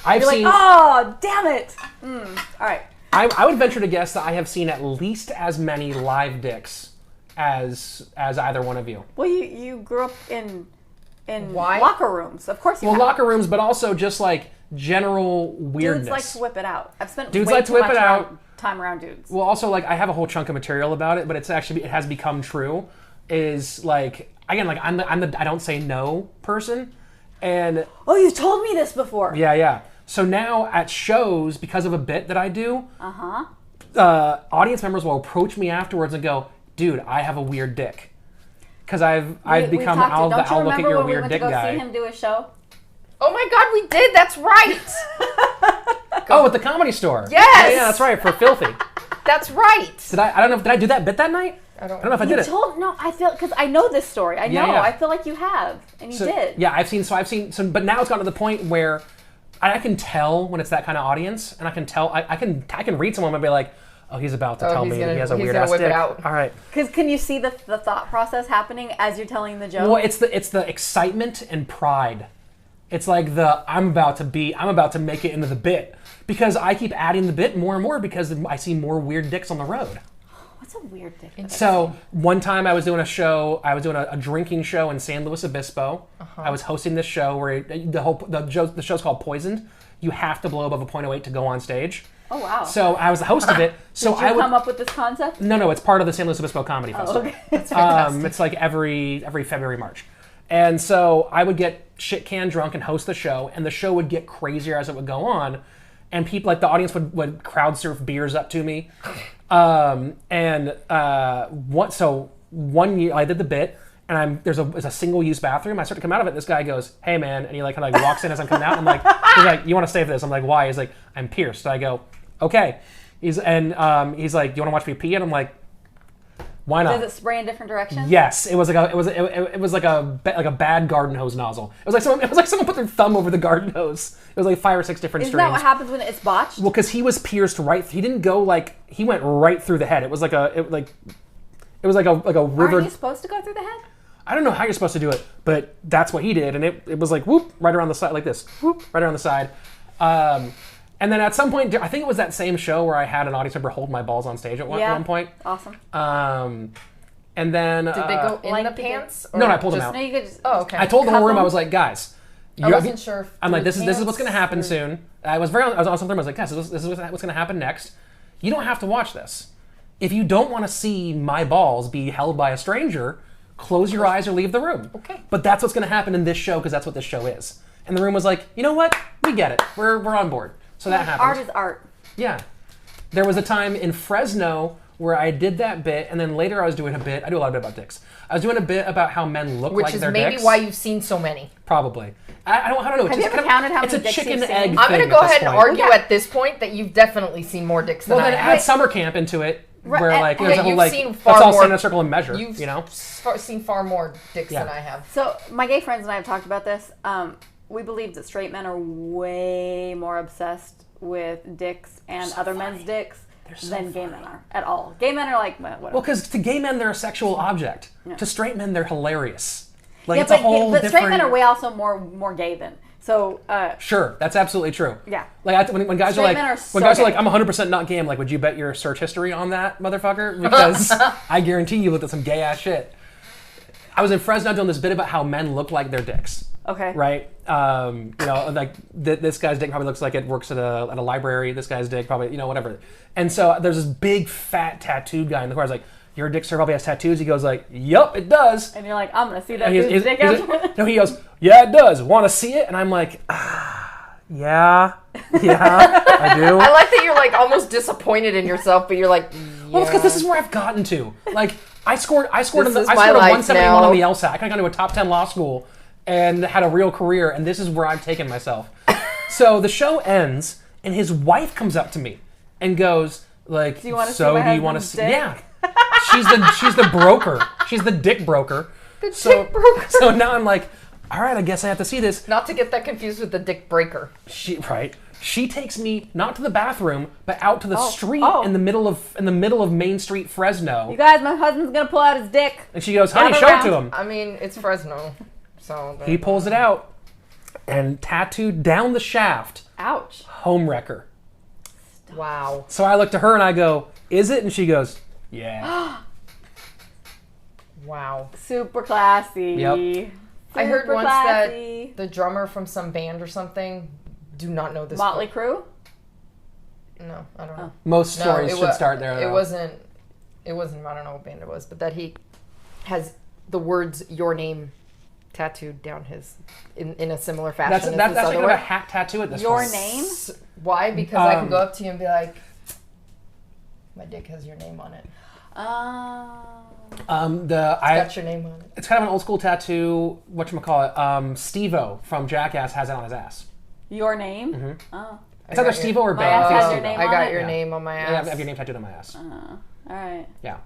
I've seen. Like, oh, damn it! All right. I would venture to guess that I have seen at least as many live dicks as either one of you. Well, you grew up in locker rooms, of course. Locker rooms, but also just like general weirdness. Dudes like to whip it out. I've spent dudes way like to too whip much it out. Time around dudes. Well, also like I have a whole chunk of material about it, but it has become true. Is like again like I'm the I don't say no person, and oh, you told me this before. Yeah. So now at shows, because of a bit that I do, audience members will approach me afterwards and go, "Dude, I have a weird dick," because I've become I'll look at your weird dick guy. Don't you remember when we went to go see him do a show? Oh my God, we did. That's right. Oh, at the Comedy Store. Yes. Yeah, that's right. For Filthy. That's right. Did I do that bit that night? I don't know if I did it. No, I feel because I know this story. I know. Yeah. I feel like you have, and you did. Yeah, I've seen. But now it's gotten to the point where I can tell when it's that kind of audience, and I can tell. I can read someone and be like, "Oh, he's about to tell me he has a weird ass dick." All right. Because can you see the thought process happening as you're telling the joke? Well, it's the excitement and pride. It's like I'm about to make it into the bit because I keep adding the bit more and more because I see more weird dicks on the road. What's a weird dick? So one time I was doing a show. I was doing a drinking show in San Luis Obispo. I was hosting this show where the show's called Poisoned. You have to blow above a .08 to go on stage. Oh wow! So I was the host of it. So Did you come up with this concept? No, it's part of the San Luis Obispo Comedy Festival. Okay. That's fantastic. It's like every February, March. And so I would get shit can drunk and host the show, and the show would get crazier as it would go on. And people, like the audience would crowd surf beers up to me. So one year I did the bit, and there's a single use bathroom. I start to come out of it, and this guy goes, "Hey man," and he like kind of like walks in as I'm coming out. He's like, "You want to stay for this?" I'm like, "Why?" He's like, "I'm pierced." I go, "Okay." He's like, "You want to watch me pee?" And I'm like, "Why not?" Does it spray in different directions? Yes, it was like a bad garden hose nozzle. It was like someone put their thumb over the garden hose. It was like 5 or 6 different Isn't streams. that what happens when it's botched? Well, because he was pierced right. He didn't go he went right through the head. It was like a river. Aren't you supposed to go through the head? I don't know how you're supposed to do it, but that's what he did, and it was like whoop right around the side like this, whoop right around the side. And then at some point, I think it was that same show where I had an audience member hold my balls on stage at one point. Awesome. And then did they go in the pants? No, I pulled them out. No, you could just, okay. I told the whole room, I was like, guys, I wasn't sure. I'm like, this is what's going to happen soon. I was on something. I was like, guys, this is what's going to happen next. You don't have to watch this. If you don't want to see my balls be held by a stranger, close your eyes or leave the room. Okay. But that's what's going to happen in this show because that's what this show is. And the room was like, you know what? We get it. We're on board. So that happened. Art is art. Yeah. There was a time in Fresno where I did that bit, and then later I was doing a bit. I do a lot of bit about dicks. I was doing a bit about how men look like their dicks. Which is maybe why you've seen so many. Probably. I don't know. Have you ever counted how many dicks dicks chicken you've seen? egg thing I'm going to go ahead and point. argue at this point that you've definitely seen more dicks than I have. Well, then add summer camp into it, where like there's a whole you've seen let's far all more, stand in a circle and measure. You've seen far more dicks than I have. So my gay friends and I have talked about this. We believe that straight men are way more obsessed with dicks and other men's dicks than gay men are at all. Gay men are like, whatever. Well, because to gay men, they're a sexual object. Yeah. To straight men, they're hilarious. Like, yeah, it's a whole but different... straight men are way also more gay than. So sure, that's absolutely true. Yeah. Like when guys are like, I'm 100% not gay, I'm like, would you bet your search history on that, motherfucker? Because I guarantee you looked at some gay ass shit. I was in Fresno doing this bit about how men look like their dicks. Okay. Right. Like this guy's dick probably looks like it works at a library. This guy's dick probably, whatever. And so there's this big fat tattooed guy in the car. I was like, your dick sir probably has tattoos. He goes like, yup, it does. And you're like, I'm gonna see that dude's dick. No, he goes, yeah, it does. Want to see it? And I'm like, yeah, I do. I like that you're like almost disappointed in yourself, but you're like, yeah. Well, it's because this is where I've gotten to. Like, I scored a 171 now. on the LSAT. I could have gone to a top 10 law school and had a real career, and this is where I've taken myself. So the show ends, and his wife comes up to me and goes, like, do you want to see? Yeah. She's the broker. She's the dick broker. Dick broker. So now I'm like, all right, I guess I have to see this. Not to get that confused with the dick breaker. She takes me not to the bathroom, but out to the street in the middle of Main Street, Fresno. You guys, my husband's gonna pull out his dick. And she goes, honey, show it to him. I mean, it's Fresno, so he pulls it out and tattooed down the shaft. Ouch. Homewrecker. Wow. So I look to her and I go, is it? And she goes, yeah. Wow. Super classy. Yep. I heard once that the drummer from some band or something, do not know this. Motley Crue? No, I don't know. Most stories should start there. It wasn't, I don't know what band it was, but that he has the words "your name" tattooed down his in a similar fashion. That's like a hat tattoo at this point. Your name? Why? Because I can go up to you and be like, my dick has your name on it. Got your name on it. It's kind of an old school tattoo. Whatchamacallit? Steve-O from Jackass has it on his ass. Your name? Mm-hmm. Oh. It's either Steve-O or Bang. I got your name on my ass. I have your name tattooed on my ass. All right. Yeah.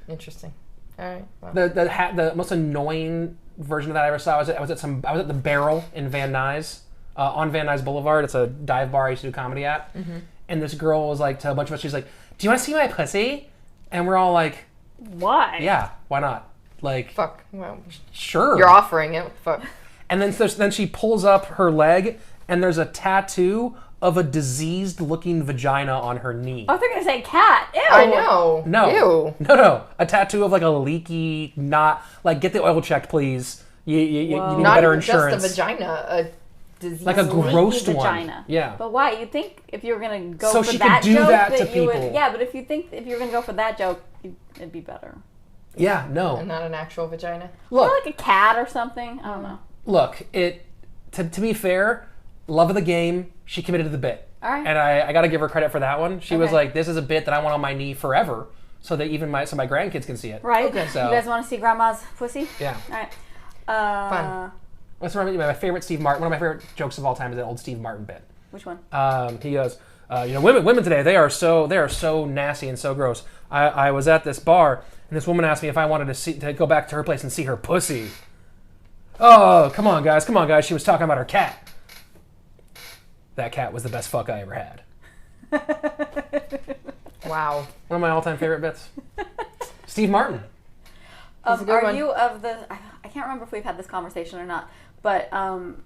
Interesting. All right. Well. The most annoying version of that I ever saw was I was at the Barrel in Van Nuys, on Van Nuys Boulevard. It's a dive bar I used to do comedy at. Mm-hmm. And this girl was like to a bunch of us, she's like, do you want to see my pussy? And we're all like, why? Yeah, why not? Like, fuck. Well, sure. You're offering it. Fuck. And then she pulls up her leg, and there's a tattoo of a diseased-looking vagina on her knee. I was going to say cat. Ew. I know. No. Ew. No. A tattoo of like a leaky, not like get the oil checked, please. You need better insurance. Not just a vagina, a disease. Like a gross one. Vagina. Yeah. But why? You'd think if you were going to go so for she that could do joke, that to people. Yeah, but if you were going to go for that joke, it'd be better. Yeah, no. And not an actual vagina? Look, or like a cat or something. I don't know. Look, to be fair, love of the game, she committed to the bit. All right. And I got to give her credit for that one. She was like, this is a bit that I want on my knee forever, so that even my grandkids can see it. Right. Okay. So, you guys want to see Grandma's pussy? Yeah. All right. Fun. Let's remember my favorite Steve Martin. One of my favorite jokes of all time is that old Steve Martin bit. Which one? He goes, women today, they are so nasty and so gross. I was at this bar, and this woman asked me if I wanted to go back to her place and see her pussy. Oh, come on, guys. She was talking about her cat. That cat was the best fuck I ever had. Wow. One of my all-time favorite bits. Steve Martin. Are you of the... I can't remember if we've had this conversation or not, but are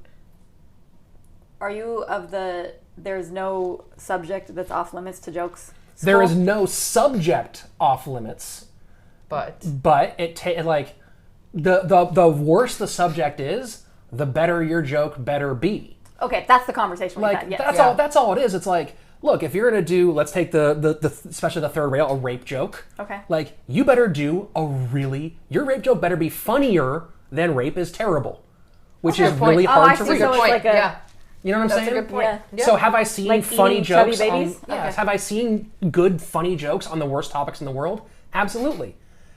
you of the there's no subject that's off limits to jokes? There is no subject off limits. But like the worse the subject is, the better your joke better be. Okay, that's the conversation we've had. Yes. That's all it is. It's like, look, if you're gonna do, let's take the especially the third rail, a rape joke. Okay. Like, you better do your rape joke better be funnier than rape is terrible, which is really hard to reach. So it's like you know what I'm saying? That's a good point. Yeah. So have I seen like funny jokes? Babies? Yes. Have I seen good funny jokes on the worst topics in the world? Absolutely.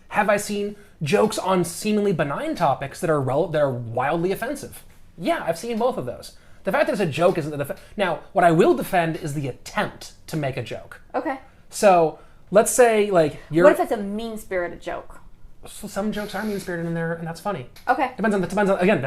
Have I seen jokes on seemingly benign topics that are wildly offensive? Yeah, I've seen both of those. The fact that it's a joke isn't the now. What I will defend is the attempt to make a joke. Okay. So let's say like you're. What if it's a mean-spirited joke? So some jokes are mean-spirited in there, and that's funny. Okay. Depends on again.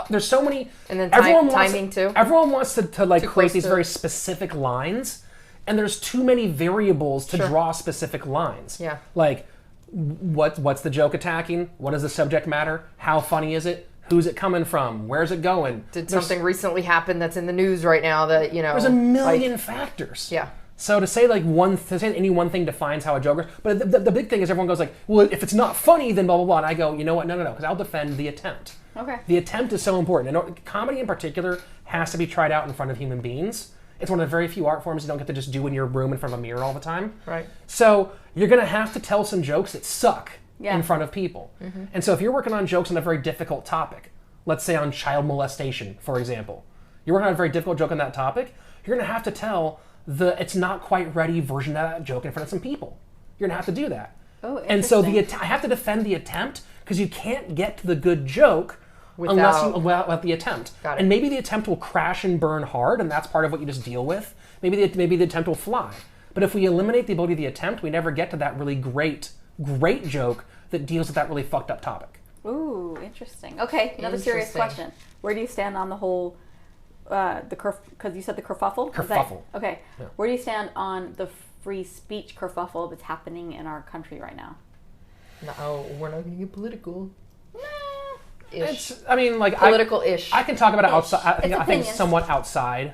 There's so many. And then timing too. Everyone wants to like create these very specific lines, and there's too many variables to draw specific lines. Yeah. Like, what's the joke attacking? What is the subject matter? How funny is it? Who's it coming from? Where's it going? Did something recently happen that's in the news right now that, you know... There's a million factors. Yeah. So to say like any one thing defines how a joke works, but the big thing is everyone goes like, well, if it's not funny, then blah, blah, blah. And I go, you know what? No, because I'll defend the attempt. Okay. The attempt is so important. And comedy in particular has to be tried out in front of human beings. It's one of the very few art forms you don't get to just do in your room in front of a mirror all the time. Right. So you're going to have to tell some jokes that suck Yeah. in front of people. Mm-hmm. And so if you're working on jokes on a very difficult topic, let's say on child molestation, for example, you're working on a very difficult joke on that topic, you're going to have to tell the it's not quite ready version of that joke in front of some people. You're going to have to do that. Oh, and so I have to defend the attempt because you can't get to the good joke without the attempt. Got it. And maybe the attempt will crash and burn hard, and that's part of what you just deal with. Maybe the attempt will fly. But if we eliminate the ability of the attempt, we never get to that really great joke that deals with that really fucked up topic. Ooh, interesting. Okay, another serious question. Where do you stand on the whole, because you said the kerfuffle? Kerfuffle. Okay. Yeah. Where do you stand on the free speech kerfuffle that's happening in our country right now? No, we're not going to get political. It's, I mean, like political-ish. I can talk about it outside. I think somewhat outside.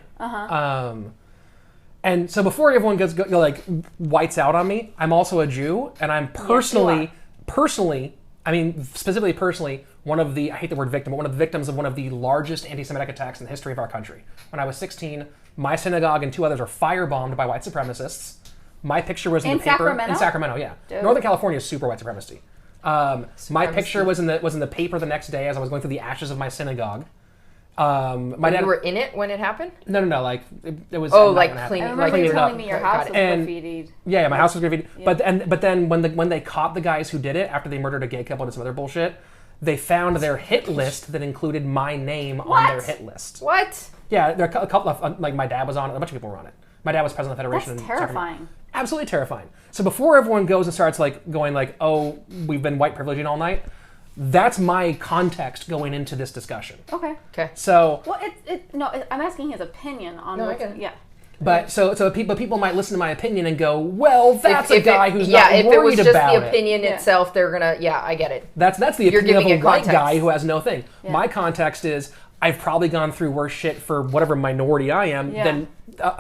And so before everyone like whites out on me, I'm also a Jew, and I'm personally, specifically personally, one of the, I hate the word victim, but one of the victims of one of the largest anti-Semitic attacks in the history of our country. When I was 16, my synagogue and 2 others were firebombed by white supremacists. My picture was in the paper Sacramento? in Sacramento. Yeah, Dude. Northern California is super white supremacy. My picture was in the paper the next day as I was going through the ashes of my synagogue. My dad. You were in it when it happened? No. Like it was. Oh, like I cleaning, remember you telling me your house was graffitied. Yeah, my house was graffitied. Yeah. But then when they caught the guys who did it after they murdered a gay couple and some other bullshit, they found their hit list that included my name on their hit list. What? Yeah, there are a couple of like my dad was on it. A bunch of people were on it. My dad was president of the Federation. That's terrifying. Absolutely terrifying. So before everyone goes and starts like going like, oh, we've been white privileging all night, that's my context going into this discussion. Okay. So. Well, I'm asking his opinion on. No, I get it. Yeah. But people might listen to my opinion and go, well, that's a guy who's not worried about it. Yeah, if it was just the opinion itself, they're gonna. Yeah, I get it. That's the opinion of a white context. guy who has no thing. Yeah. My context is I've probably gone through worse shit for whatever minority I am than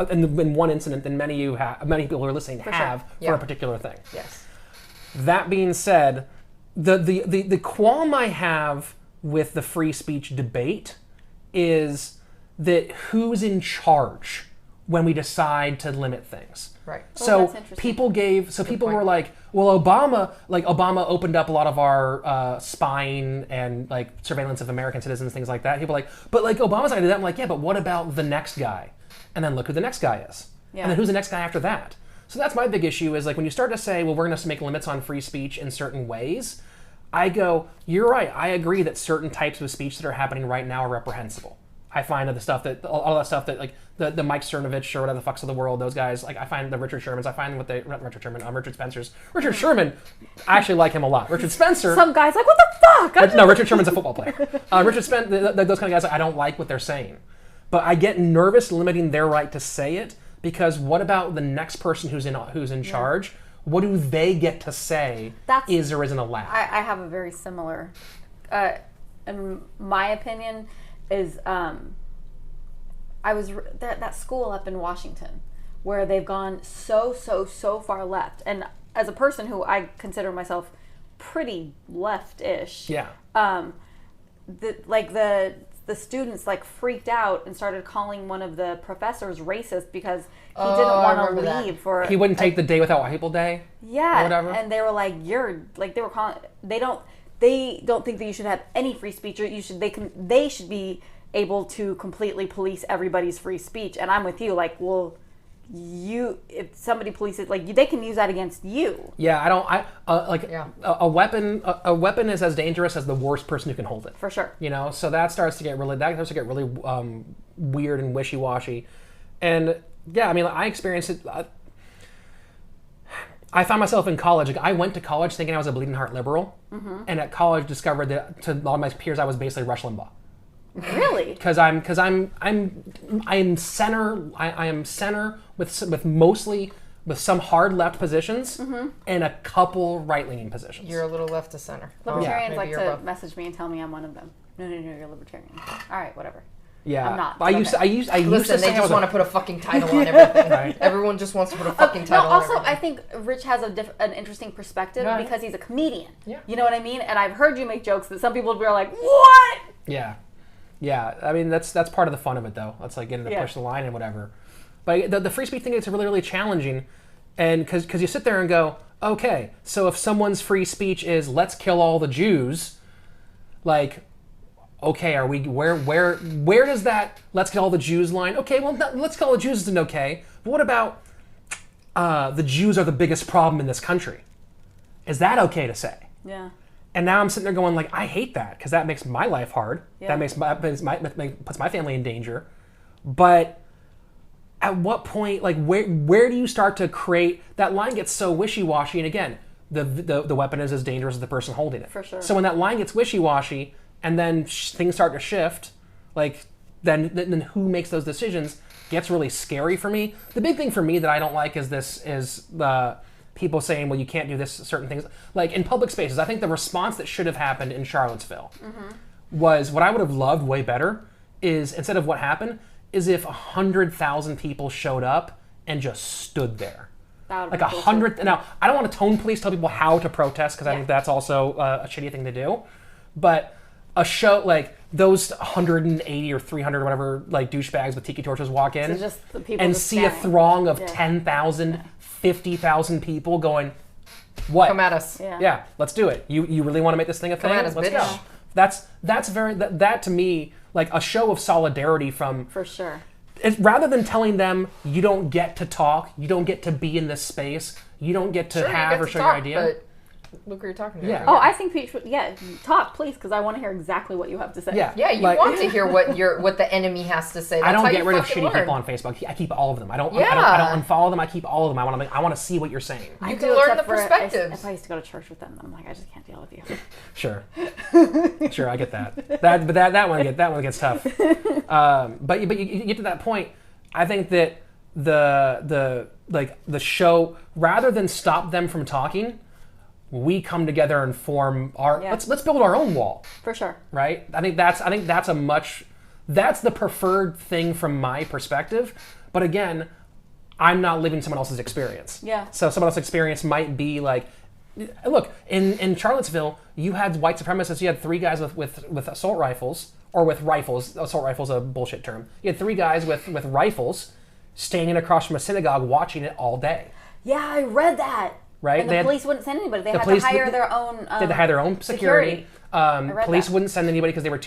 in one incident than many people who are listening for a particular thing. Yes. That being said, the qualm I have with the free speech debate is that who's in charge when we decide to limit things. Right. So people were like, well, Obama opened up a lot of our spying and like surveillance of American citizens, things like that. People were like, but like Obama's not gonna do that. I'm like, yeah, but what about the next guy? And then look who the next guy is. Yeah. And then who's the next guy after that? So that's my big issue is like when you start to say, well, we're gonna make limits on free speech in certain ways, I go, you're right. I agree that certain types of speech that are happening right now are reprehensible. I find that all that stuff that like the Mike Cernovich or whatever the fucks of the world, those guys, like I find the Richard Shermans, Richard Spencer's. Richard Sherman, I actually like him a lot. Richard Spencer. Some guys like, what the fuck? No, Richard Sherman's a football player. Richard Spencer, those kind of guys, I don't like what they're saying. But I get nervous limiting their right to say it because what about the next person who's in charge? What do they get to say is or isn't allowed? I have a very similar, in my opinion, is I was that school up in Washington where they've gone so far left, and as a person who I consider myself pretty left-ish, the students like freaked out and started calling one of the professors racist because he didn't want to leave for. He wouldn't take the day without white people day. Yeah, or whatever. And they were like, they were calling. They don't think that you should have any free speech, or they should be able to completely police everybody's free speech. And I'm with you, like, well, if somebody polices, like, they can use that against you. Yeah, a weapon is as dangerous as the worst person who can hold it. For sure. You know, so that starts to get really weird and wishy-washy. And yeah, I mean, I experienced it. I found myself in college. Like, I went to college thinking I was a bleeding heart liberal, and at college discovered that to a lot of my peers I was basically Rush Limbaugh. Really? Because I am center. I am center with some hard left positions and a couple right leaning positions. You're a little left to center. Libertarians like to message me and tell me I'm one of them. No, you're libertarian. All right, whatever. Yeah, I'm not. I used Listen, to they just want to put a fucking title on everything. Right? Everyone just wants to put a fucking title on everything. I think Rich has an interesting perspective because he's a comedian. Yeah. You know what I mean? And I've heard you make jokes that some people would be like, what? Yeah. Yeah. I mean, that's part of the fun of it, though. That's like getting to push the line and whatever. But the free speech thing is really, really challenging. And because you sit there and go, okay, so if someone's free speech is let's kill all the Jews, like, okay, are we where does that let's kill all the Jews line? Okay, well, let's kill all the Jews isn't okay. But what about the Jews are the biggest problem in this country? Is that okay to say? Yeah. And now I'm sitting there going like, I hate that because that makes my life hard. Yeah. That puts my family in danger. But at what point, like, where do you start to create that line gets so wishy-washy? And again, the weapon is as dangerous as the person holding it. For sure. So when that line gets wishy-washy, and then things start to shift, like then who makes those decisions gets really scary for me. The big thing for me that I don't like is the people saying, well, you can't do this certain things. Like in public spaces, I think the response that should have happened in Charlottesville was what I would have loved way better is instead of what happened is if 100,000 people showed up and just stood there. Like 100. Now, I don't want to tone police tell people how to protest because I think that's also a shitty thing to do. But a show like those 180 or 300 or whatever like douchebags with tiki torches walk in and see a throng of 10,000, 50,000 people going, what? Come at us. Yeah, let's do it. You really want to make this thing a thing? Come at us, let's bitch. go. That's very that to me like a show of solidarity from For sure. It's, rather than telling them you don't get to talk, you don't get to be in this space, you don't get to have or show your idea. But look who you're talking to. Yeah. Oh, I think people should, talk, please, because I want to hear exactly what you have to say. Yeah, you want to hear what the enemy has to say. That's I don't how get you rid of fucking shitty learn. people on Facebook. I keep all of them. I don't Yeah. unfollow them. I keep all of them. I want to see what you're saying. I You do, can learn except the for perspectives. If I used to go to church with them, I'm like, I just can't deal with you. Sure, sure, I get that. That one gets tough. But you get to that point. I think that the show, rather than stop them from talking, we come together and form our let's build our own wall. For sure. Right? I think that's the preferred thing from my perspective. But again, I'm not living someone else's experience. Yeah. So someone else's experience might be like, look, in Charlottesville, you had white supremacists. You had 3 guys with assault rifles, or with rifles. Assault rifle's a bullshit term. You had 3 guys with rifles standing across from a synagogue watching it all day. Yeah, I read that. Right? And the police wouldn't send anybody. They had to hire their own. They had to hire their own security. Police that. wouldn't send anybody because they were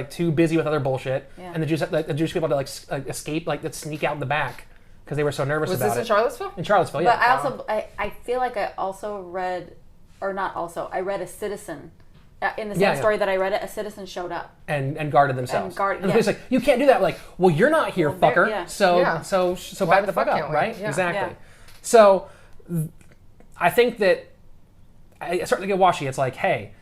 too busy with other bullshit. Yeah. And the Jewish people had to escape, sneak out in the back because they were so nervous about it. Was this in Charlottesville? In Charlottesville, yeah. But I feel like I also read, or not also, I read a citizen. In the same story that I read it, a citizen showed up. And guarded themselves. And the police like, you can't do that. Like, well, you're not here, fucker. Yeah. So back the fuck up, right? Yeah. Exactly. Yeah. So I think that I start to get washy. It's like, hey,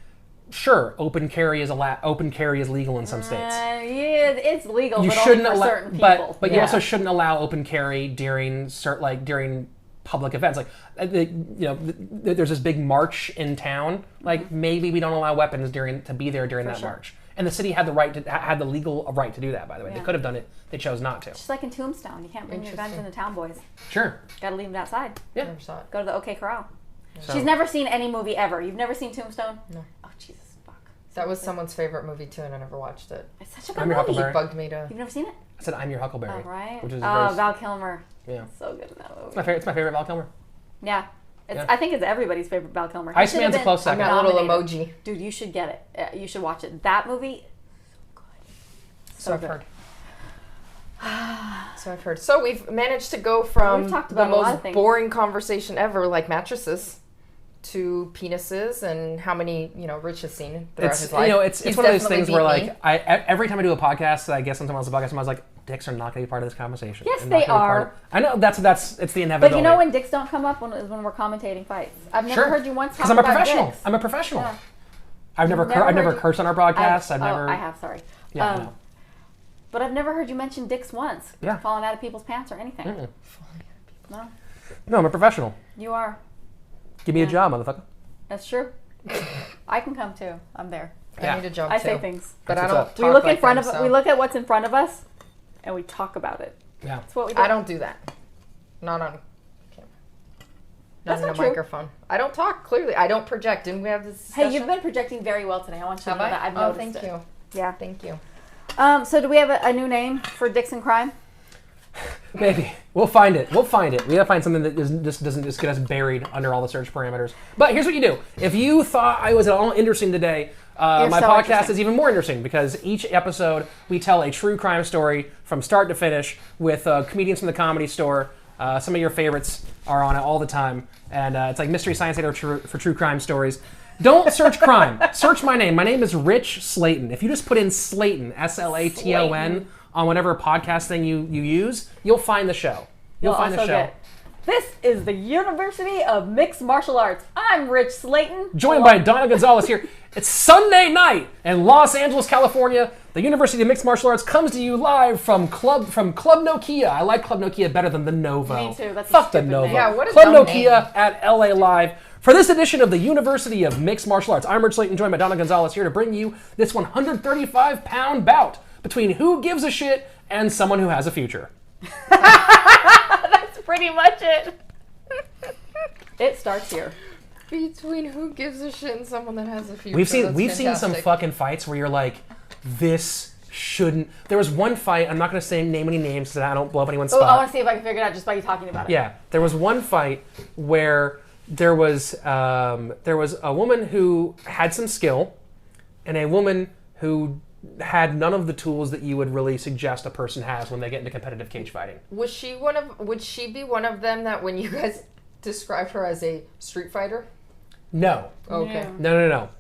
sure, open carry is legal in some states. Yeah, it's legal, you but shouldn't only for allow, certain people. But you also shouldn't allow open carry during public events. Like, there's this big march in town. Like, maybe we don't allow weapons during that march. And the city had the legal right to do that. By the way, they could have done it. They chose not to. Just like in Tombstone, you can't bring your guns into town, boys. Sure. Got to leave them outside. Yeah. Go to the OK Corral. So. She's never seen any movie ever. You've never seen Tombstone? No. Oh, Jesus, fuck. That was someone's favorite movie too, and I never watched it. It's such a good I'm Your movie. Huckleberry. It bugged me to. You've never seen it? I said I'm Your Huckleberry. Oh, right. Which is Val Kilmer. Yeah. So good in that movie. It's my favorite Val Kilmer. Yeah. I think it's everybody's favorite Val Kilmer. Iceman's a close second. That little emoji. Dude, you should get it. You should watch it. That movie, so I've heard. So we've managed to go from the most boring conversation ever, like mattresses, to penises and how many Rich has seen throughout his life. It's one of those things where like every time I do a podcast, I guess someone else on the podcast, someone's like, dicks are not going to be part of this conversation. Yes, they are. I know that's it's the inevitability. But you know when dicks don't come up when we're commentating fights. I've never heard you once talk about I'm a professional. dicks. I'm a professional. Yeah. I've never cursed on our podcast. I have. Sorry. Yeah. But I've never heard you mention dicks once. Yeah. Falling out of people's pants or anything. Mm-mm. No. No, I'm a professional. You are. Give me a job, motherfucker. That's true. I can come too. I'm there. I need a job too. I say things. But That's I what's don't up. talk We look like in front them, of so. we look at what's in front of us and we talk about it. Yeah. That's what we do. I don't do that. Not on camera. Not in a microphone. I don't talk, clearly. I don't project. Didn't we have this discussion? Hey, you've been projecting very well today. I want you to know that. I've noticed thank it. you. Yeah. Thank you. So do we have a new name for Dicks and Crime? Maybe. We'll find it. We gotta find something that doesn't just get us buried under all the search parameters. But here's what you do. If you thought I was at all interesting today, my so podcast interesting. is even more interesting because each episode we tell a true crime story from start to finish with comedians from the Comedy Store. Some of your favorites are on it all the time. And it's like Mystery Science Theater for true crime stories. Don't search crime. Search my name. My name is Rich Slaton. If you just put in Slaton, Slaton, on whatever podcast thing you use, you'll find the show. You'll find the also show. get, this is the University of Mixed Martial Arts. I'm Rich Slaton. Joined by Donna Gonzalez here. It's Sunday night in Los Angeles, California. The University of Mixed Martial Arts comes to you live from Club Nokia. I like Club Nokia better than the Novo. Me too. That's a Fuck the stupid Novo. name. Yeah, what a Club dumb Nokia name. at LA Live. For this edition of the University of Mixed Martial Arts, I'm Rich Slaton, joined by Donna Gonzalez here to bring you this 135-pound bout between who gives a shit and someone who has a future. That's pretty much it. It starts here. Between who gives a shit and someone that has a future. We've seen That's some fantastic. fucking fights where you're like, this shouldn't. There was one fight. I'm not going to name any names so that I don't blow up anyone's Oh, I spot. want to see if I can figure it out just by you talking about it. Yeah, there was one fight where there was a woman who had some skill, and a woman who had none of the tools that you would really suggest a person has when they get into competitive cage fighting. Would she be one of them that when you guys described her as a street fighter? No, Okay. no.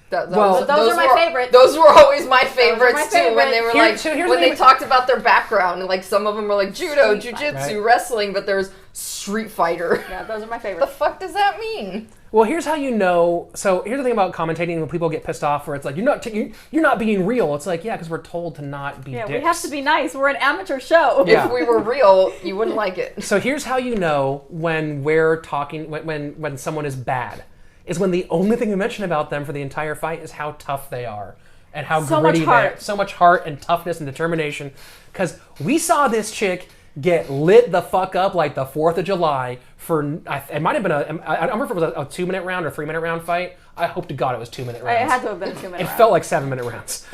Those are my favorites. Those were always my favorites my too. When they were favorites. like, Here's when the they thing- talked about their background, and like some of them were like judo, Street jujitsu, fighter. Right. wrestling, but there's street fighter. Yeah, those are my The favorites. fuck does that mean? Well, here's how you know. So here's the thing about commentating when people get pissed off, where it's like you're not being real. It's like, yeah, because we're told to not be Yeah, dicks. we have to be nice. We're an amateur show. Yeah. If we were real, you wouldn't like it. So here's how you know when we're talking when someone is bad, is when the only thing we mention about them for the entire fight is how tough they are and how So gritty much they are. heart. So much heart and toughness and determination. Because we saw this chick get lit the fuck up like the 4th of July for, it might have been I don't remember if it was a 2-minute round or 3-minute round fight. I hope to God it was 2-minute rounds. It had to have been 2 minutes. It felt like 7-minute rounds.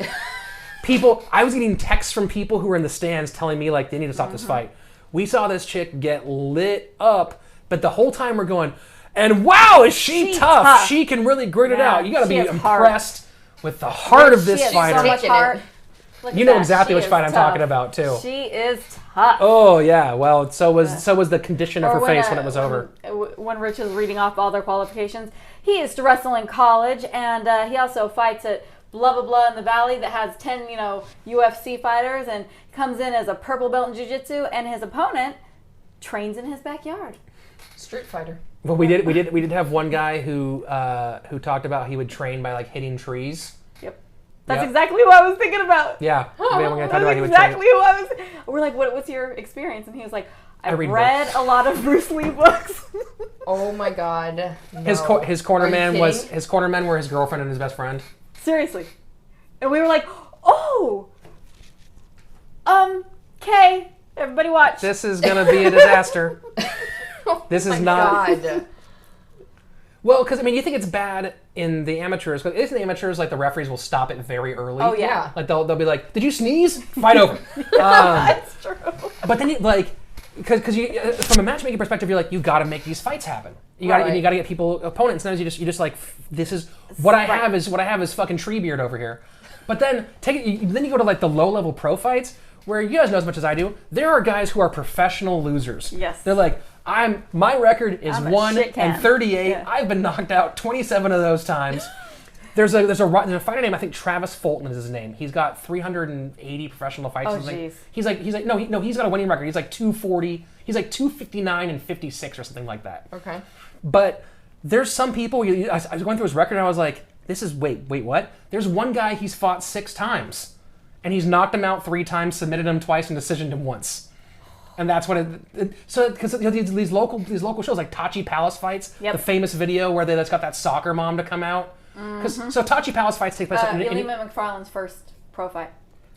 I was getting texts from people who were in the stands telling me like they need to stop this fight. We saw this chick get lit up, but the whole time we're going, and wow, is she She's tough. tough. She can really grit it Yeah, out. You got to she be has heart. impressed with the heart of She this has fighter. so much Taking it. heart. Look You at know that. exactly She which is fight I'm tough. talking about too. She is tough. Oh yeah, well so was the condition of her face when it was over. When Rich is reading off all their qualifications, he used to wrestle in college, and he also fights at blah blah blah in the Valley that has 10 UFC fighters, and comes in as a purple belt in jiu-jitsu, and his opponent trains in his backyard. Street fighter. Well, we did have one guy who talked about he would train by like hitting trees. Yep, that's Yep. exactly what I was thinking about. Yeah, we talked That's about he would exactly train. who I was. We're like, what's your experience? And he was like, I've read read books. a lot of Bruce Lee books. Oh my god. His No. his Are corner you man kidding? his corner men were his girlfriend and his best friend. Seriously. And we were like, oh, okay, everybody watch. This is gonna be a disaster. This is Oh my not. God. Well, because I mean, you think it's bad in the amateurs, but in the amateurs, like the referees will stop it very early. Oh, yeah. Like they'll be like, "Did you sneeze? Fight over." That's true. But then because you from a matchmaking perspective, you're like, you got to make these fights happen. You got Right. to get people opponents. Sometimes you just like, this is what I Right. have is fucking Treebeard over here. But then then you go to like the low level pro fights where you guys know as much as I do. There are guys who are professional losers. Yes. They're like, my record is I'm a 1-38. shit can. I've been knocked out 27 of those times. There's a fighter named, I think Travis Fulton is his name. He's got 380 professional fights. Oh, or something. jeez. He's got a winning record. He's like 240. He's like 259 and 56 or something like that. Okay. But there's some people. I was going through his record and I was like, this is wait what? There's one guy he's fought 6 times, and he's knocked him out 3 times, submitted him twice, and decisioned him once. And that's what so because these local shows like Tachi Palace Fights, the famous video where they just got that soccer mom to come out. So Tachi Palace Fights take place. Billy McFarland's first pro fight.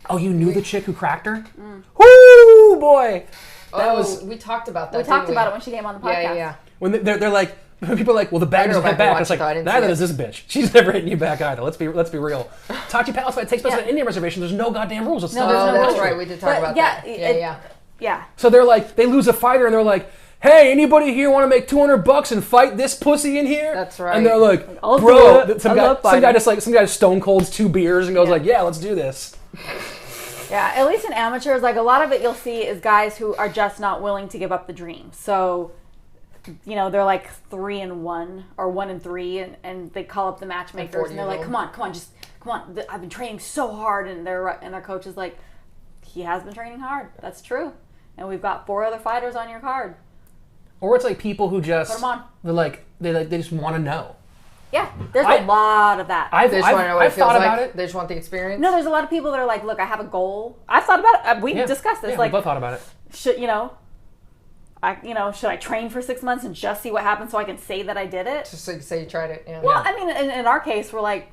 Oh, you knew the chick who cracked her? Woo, boy! We talked about that. We talked about it when she came on the podcast. Yeah. When they're like, people are like, well, the bag doesn't hit back. It's like, neither does this bitch. She's never hitting you back either. Let's be real. Tachi Palace Fight takes place on an Indian reservation. There's no goddamn rules. There's no rules. That's right. We did talk about that. Yeah. So they're like, they lose a fighter, and they're like, hey, anybody here want to make $200 and fight this pussy in here? That's right. And they're like, bro, some guy just stone colds 2 beers and goes like, yeah, let's do this. Yeah, at least in amateurs, like a lot of it you'll see is guys who are just not willing to give up the dream. So, they're like 3-1 or 1-3, and they call up the matchmakers and they're like, come on, I've been training so hard, and their coach is like, he has been training hard. That's true, and we've got 4 other fighters on your card. Or it's like people who just put them on. They just want to know. Yeah, there's a lot of that. They just want to know what it feels like. They just want the experience. No, there's a lot of people that are like, look, I have a goal. I've thought about it. We discussed this. Yeah, we both thought about it. Should I train for 6 months and just see what happens so I can say that I did it? Just so you say you tried it. Yeah. Well, I mean, in our case, we're like,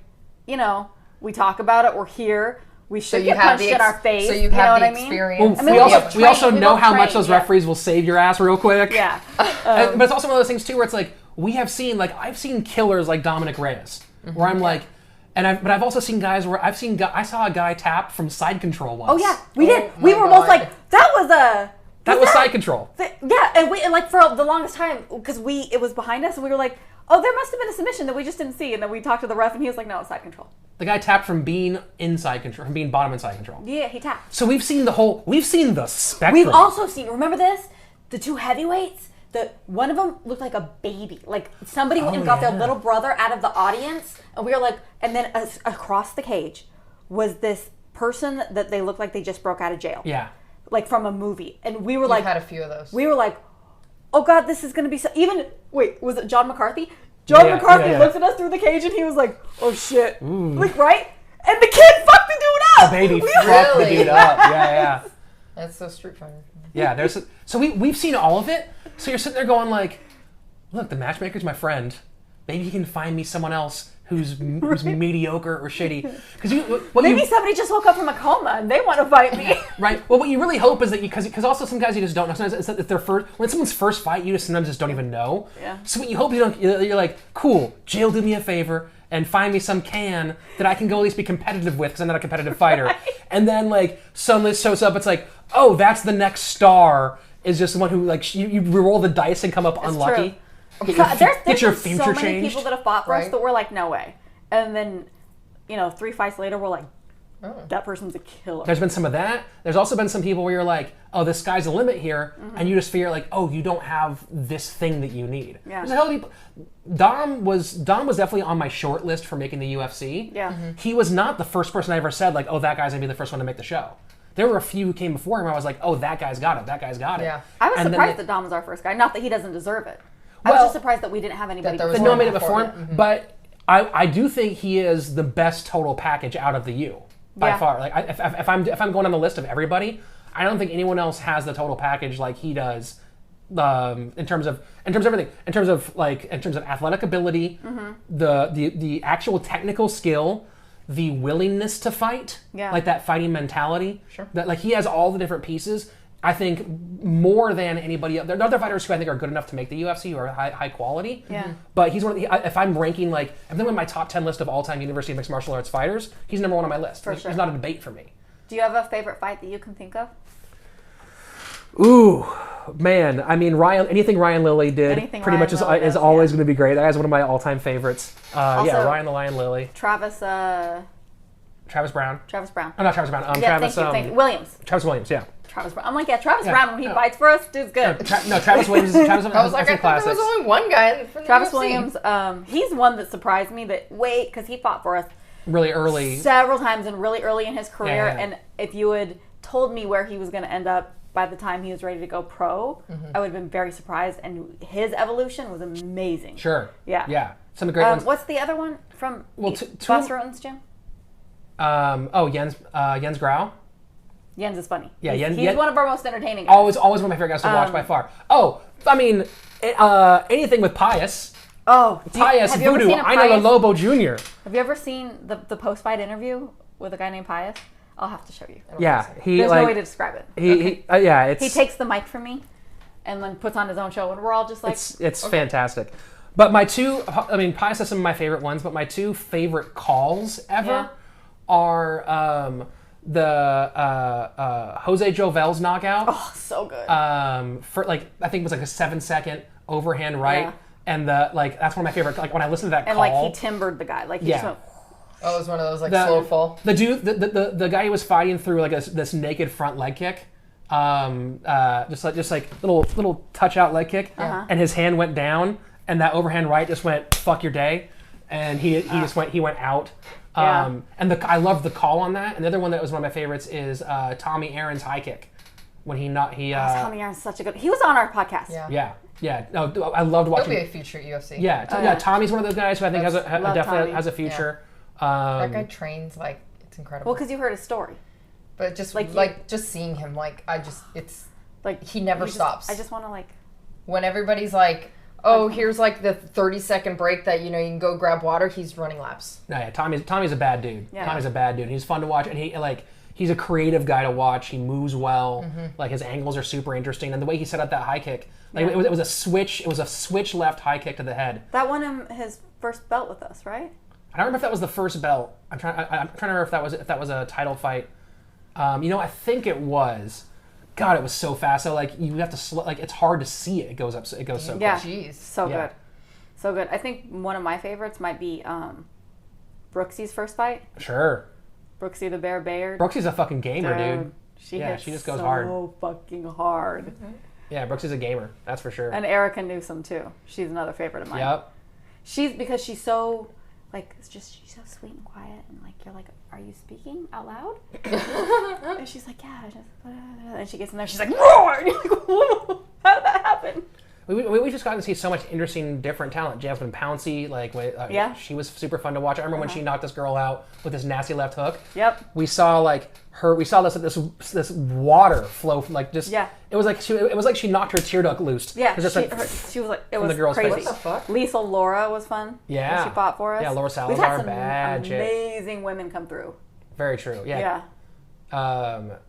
we talk about it. We're here. We should get punched in our face. So you have the experience. Well, we also know how much those referees will save your ass real quick. Yeah. But it's also one of those things, too, where it's like, I've seen killers like Dominic Reyes, where I'm like, but I've also seen guys where I saw a guy tap from side control once. Oh, yeah. We did. We were both like, that was side control. Yeah, and like for the longest time, because it was behind us, and we were like, oh, there must have been a submission that we just didn't see, and then we talked to the ref, and he was like, no, it's side control. The guy tapped from being inside control, from being bottom inside control. Yeah, he tapped. So we've seen the spectrum. We've also seen, remember this? The 2 heavyweights? One of them looked like a baby. Like somebody went and got their little brother out of the audience, and we were like, and then across the cage was this person that they looked like they just broke out of jail. Yeah. Like from a movie. And we were We've like... had a few of those. We were like, oh God, this is going to be so... Wait, was it John McCarthy? John McCarthy looked at us through the cage and he was like, oh shit. Ooh. Like, right? And the kid fucked the dude up! The baby fucked the dude up. Yeah. That's so Street Fighter. Yeah, so we've seen all of it. So you're sitting there going like, look, the matchmaker's my friend. Maybe he can find me someone else who's mediocre or shitty. Maybe somebody just woke up from a coma and they want to fight me. Right. Well, what you really hope is that because also some guys you just don't know. Sometimes it's their when someone's first fight, you sometimes just don't even know. Yeah. So what you hope you're like, cool, Jill, do me a favor and find me some can that I can go at least be competitive with because I'm not a competitive fighter. Right. And then like suddenly shows up, it's like, oh, that's the next star. Is just the one who like you roll the dice and come up unlucky. True. There's your future so many changed. people that have fought for us that we're like, no way. And then, 3 fights later, we're like, that person's a killer. There's been some of that. There's also been some people where you're like, oh, the sky's the limit here, and you just figure like, oh, you don't have this thing that you need. Yeah. There's a hell of people. Dom was definitely on my short list for making the UFC. Yeah. He was not the first person I ever said like, oh, that guy's gonna be the first one to make the show. There were a few who came before him where I was like, oh, that guy's got it. That guy's got it. Yeah. I was surprised that Dom was our first guy. Not that he doesn't deserve it. I was just surprised that we didn't have anybody that no one made it before him. But I do think he is the best total package out of the U by far. Like if I'm going on the list of everybody, I don't think anyone else has the total package like he does. In terms of everything, in terms of athletic ability, the actual technical skill, the willingness to fight, like that fighting mentality. Sure. That like he has all the different pieces. I think more than anybody else. There are other fighters who I think are good enough to make the UFC who are high quality. Yeah. But he's one of the, if I'm ranking like, if I'm in my top 10 list of all-time University of Mixed Martial Arts fighters, he's number 1 on my list. For sure. He's not a debate for me. Do you have a favorite fight that you can think of? Ooh, man. I mean, anything Ryan Lilly did pretty much is always going to be great. That guy's one of my all-time favorites. Also, Ryan the Lion Lilly. Travis Brown. Oh, not Travis Brown. Thank you. Williams. Travis Williams, yeah. Travis Brown. I'm like, Travis Brown, when he fights for us, dude's good. Travis Williams is Travis I was like, I thought there was only one guy from the Travis UFC. Williams, he's one that surprised me because he fought for us really early. Several times and really early in his career. Yeah. And if you had told me where he was going to end up by the time he was ready to go pro, I would have been very surprised. And his evolution was amazing. Sure. Yeah. Yeah. Some great ones. What's the other one from Well, Boss Roten's gym? Jens Grau. Jens is funny. Yeah, he's one of our most entertaining guys. Always one of my favorite guys to watch by far. Oh, I mean, anything with Pius. Oh, Pius Voodoo, Aina Lobo Jr. Have you ever seen the post-fight interview with a guy named Pius? I'll have to show you. Yeah, there's no way to describe it. He takes the mic from me, and then puts on his own show, and we're all just like, it's fantastic. But Pius has some of my favorite ones, but my two favorite calls ever are the Jose Jovel's knockout. Oh, so good. For I think it was like a 7-second overhand right, and that's one of my favorite. Like when I listen to that call, and he timbered the guy. He just went. Oh, it was one of those slow fall. The dude, the guy he was fighting through this naked front leg kick, just like little touch out leg kick, and his hand went down, and that overhand right just went fuck your day, and he went out. And I love the call on that. And the other one that was one of my favorites is Tommy Aaron's high kick when Tommy Aaron's such a good. He was on our podcast. Yeah. No, I loved watching. He'll be a future at UFC. Yeah. Tommy's one of those guys who I think definitely has a future. Yeah. That guy trains it's incredible. Well, because you heard his story. But just just seeing him, he never stops. I just want to when everybody's like, oh, here's the 30-second break that you can go grab water. He's running laps. No, yeah, Tommy's a bad dude. Yeah. Tommy's a bad dude. He's fun to watch, and he's a creative guy to watch. He moves well. Mm-hmm. His angles are super interesting, and the way he set up that high kick, it was a switch. It was a switch left high kick to the head. That won him his first belt with us, right? I don't remember if that was the first belt. I'm trying to remember if that was a title fight. I think it was. God, it was so fast. So you have to it's hard to see it. It goes so quick. Yeah, good, so good. I think one of my favorites might be Brooksy's first fight. Sure. Brooksy the Bear Bayard. Brooksy's a fucking gamer, dude. She just goes hard. So fucking hard. Mm-hmm. Yeah, Brooksy's a gamer. That's for sure. And Erica Newsom too. She's another favorite of mine. Yep. Because she's so she's so sweet and quiet, and you're like, are you speaking out loud? And she's like, yeah, and she gets in there, she's like, roar! And you're like, whoa, how did that happen? We've just gotten to see so much interesting, different talent. Jasmine Pouncey, she was super fun to watch. I remember when she knocked this girl out with this nasty left hook. Yep. We saw this water flow from It was like she knocked her tear duct loose. Yeah. She was it was the girl's crazy. Face. What the fuck? Lisa Laura was fun. Yeah. She fought for us. Yeah, Laura Salazar, we've had some bad amazing women come through. Very true. Yeah. But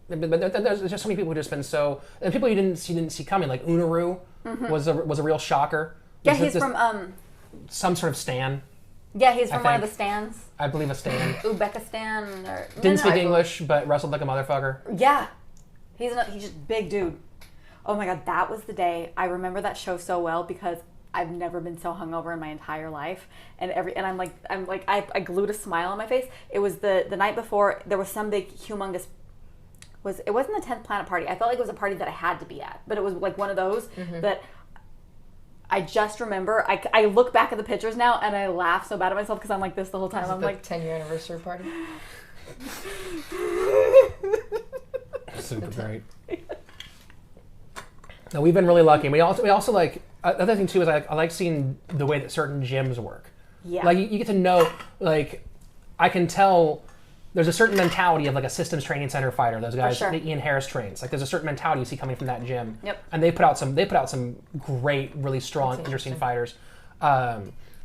there's just so many people who just been so, and people you didn't see coming, like Unaru was a real shocker. Yeah, he's from some sort of stan. Yeah, he's from one of the stands. I believe a stan. Uzbekistan Didn't speak English, but wrestled like a motherfucker. Yeah, he's just big dude. Oh my god, that was the day. I remember that show so well because I've never been so hungover in my entire life, and I glued a smile on my face. It was the night before. There was some big, humongous. It wasn't the 10th Planet party. I felt like it was a party that I had to be at, but it was one of those that I just remember. I look back at the pictures now and I laugh so bad at myself because I'm like this the whole time. I'm like 10-year anniversary party. Super great. No, we've been really lucky. We also like other thing too is I like seeing the way that certain gyms work. Yeah. You get to know I can tell. There's a certain mentality of a systems training center fighter. Those guys that Ian Harris trains. There's a certain mentality you see coming from that gym. Yep. And they put out some great, really strong, interesting fighters.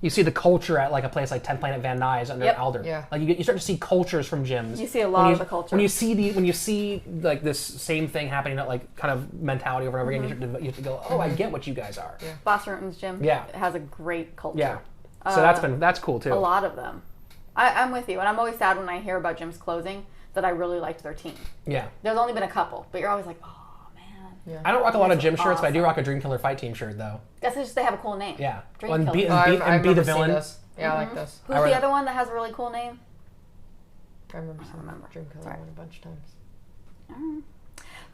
You see the culture at a place like 10th Planet Van Nuys under Elder. Yeah. You start to see cultures from gyms. You see a lot of the culture. When you see this same thing happening at kind of mentality over and over again, you have to go, I get what you guys are. Yeah. Boss Rutan's gym has a great culture. Yeah. So that's cool too. A lot of them. I'm with you, and I'm always sad when I hear about gyms closing that I really liked their team. Yeah. There's only been a couple, but you're always like, oh, man. Yeah. I don't rock a lot of gym shirts, but I do rock a Dream Killer Fight Team shirt, though. That's just they have a cool name. Yeah. Dream Killer. And be the villain. Yeah, I like this. Who's the other one that has a really cool name? I remember Dream Killer one a bunch of times.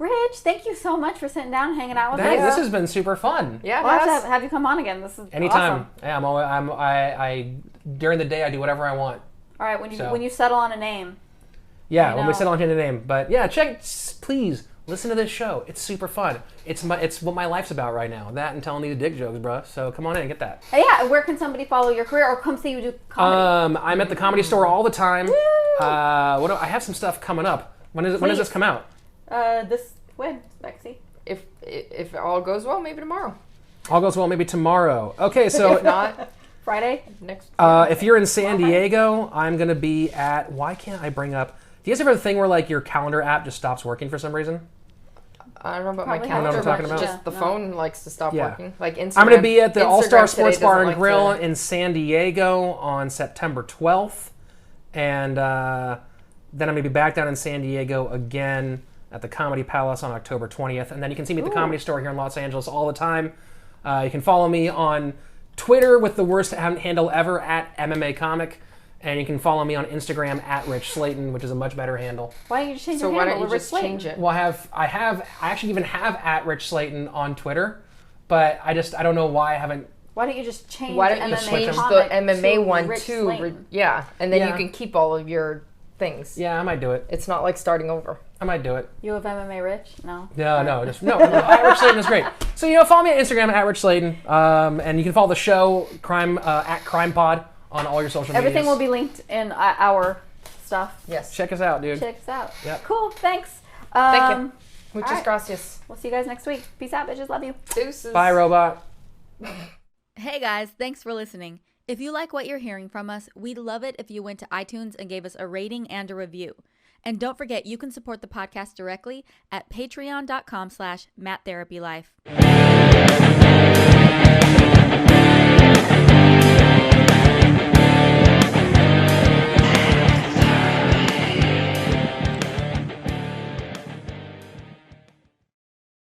Rich, thank you so much for sitting down and hanging out with us. This has been super fun. Yeah, we'll have to have you come on again. This is anytime. Awesome. Yeah, I during the day I do whatever I want. All right, when you settle on a name. Yeah, when we settle on a name. But yeah, please listen to this show. It's super fun. It's what my life's about right now. That and telling these dick jokes, bro. So come on in and get that. Yeah, where can somebody follow your career or come see you do comedy? I'm at the Comedy Store all the time. I have some stuff coming up. When does this come out? When, Lexi? If it all goes well, maybe tomorrow. All goes well, maybe tomorrow. Okay, so if not, Friday next. If you're in San Diego, I'm gonna be at. Why can't I bring up? Do you guys ever have a thing where like your calendar app just stops working for some reason? I don't know about my Probably calendar. You know what I'm talking about? Just the phone likes to stop Yeah. working. Like Instagram. I'm going to be at the Instagram All-Star today Sports Bar doesn't and Grill like in San Diego on September 12th. And then I'm going to be back down in San Diego again at the Comedy Palace on October 20th. And then you can see me at the Comedy Store here in Los Angeles all the time. You can follow me on Twitter with the worst handle ever, at MMA Comic. And you can follow me on Instagram at Rich Slaton, which is a much better handle. Why don't you change So your why handle don't you to just Rich change Slaton? it? Well, I actually even have at Rich Slaton on Twitter, but I don't know why I haven't. Why don't you just change? Why don't you MMA change the Comic MMA to one Rich too? Slaton? Yeah, and then Yeah. you can keep all of your things. Yeah, I might do it. It's not like starting over. I might do it. You have MMA Rich? No. No, at Rich Slaton is great. So follow me on Instagram at Rich Slaton, and you can follow the show at Crime Pod on all your social media. Everything will be linked in our stuff. Yes. Check us out, dude. Check us out. Yep. Cool. Thanks. Thank you. Muchas right. gracias. We'll see you guys next week. Peace out, bitches. Love you. Deuces. Bye, robot. Hey guys, thanks for listening. If you like what you're hearing from us, we'd love it if you went to iTunes and gave us a rating and a review. And don't forget, you can support the podcast directly at patreon.com/MattTherapyLife.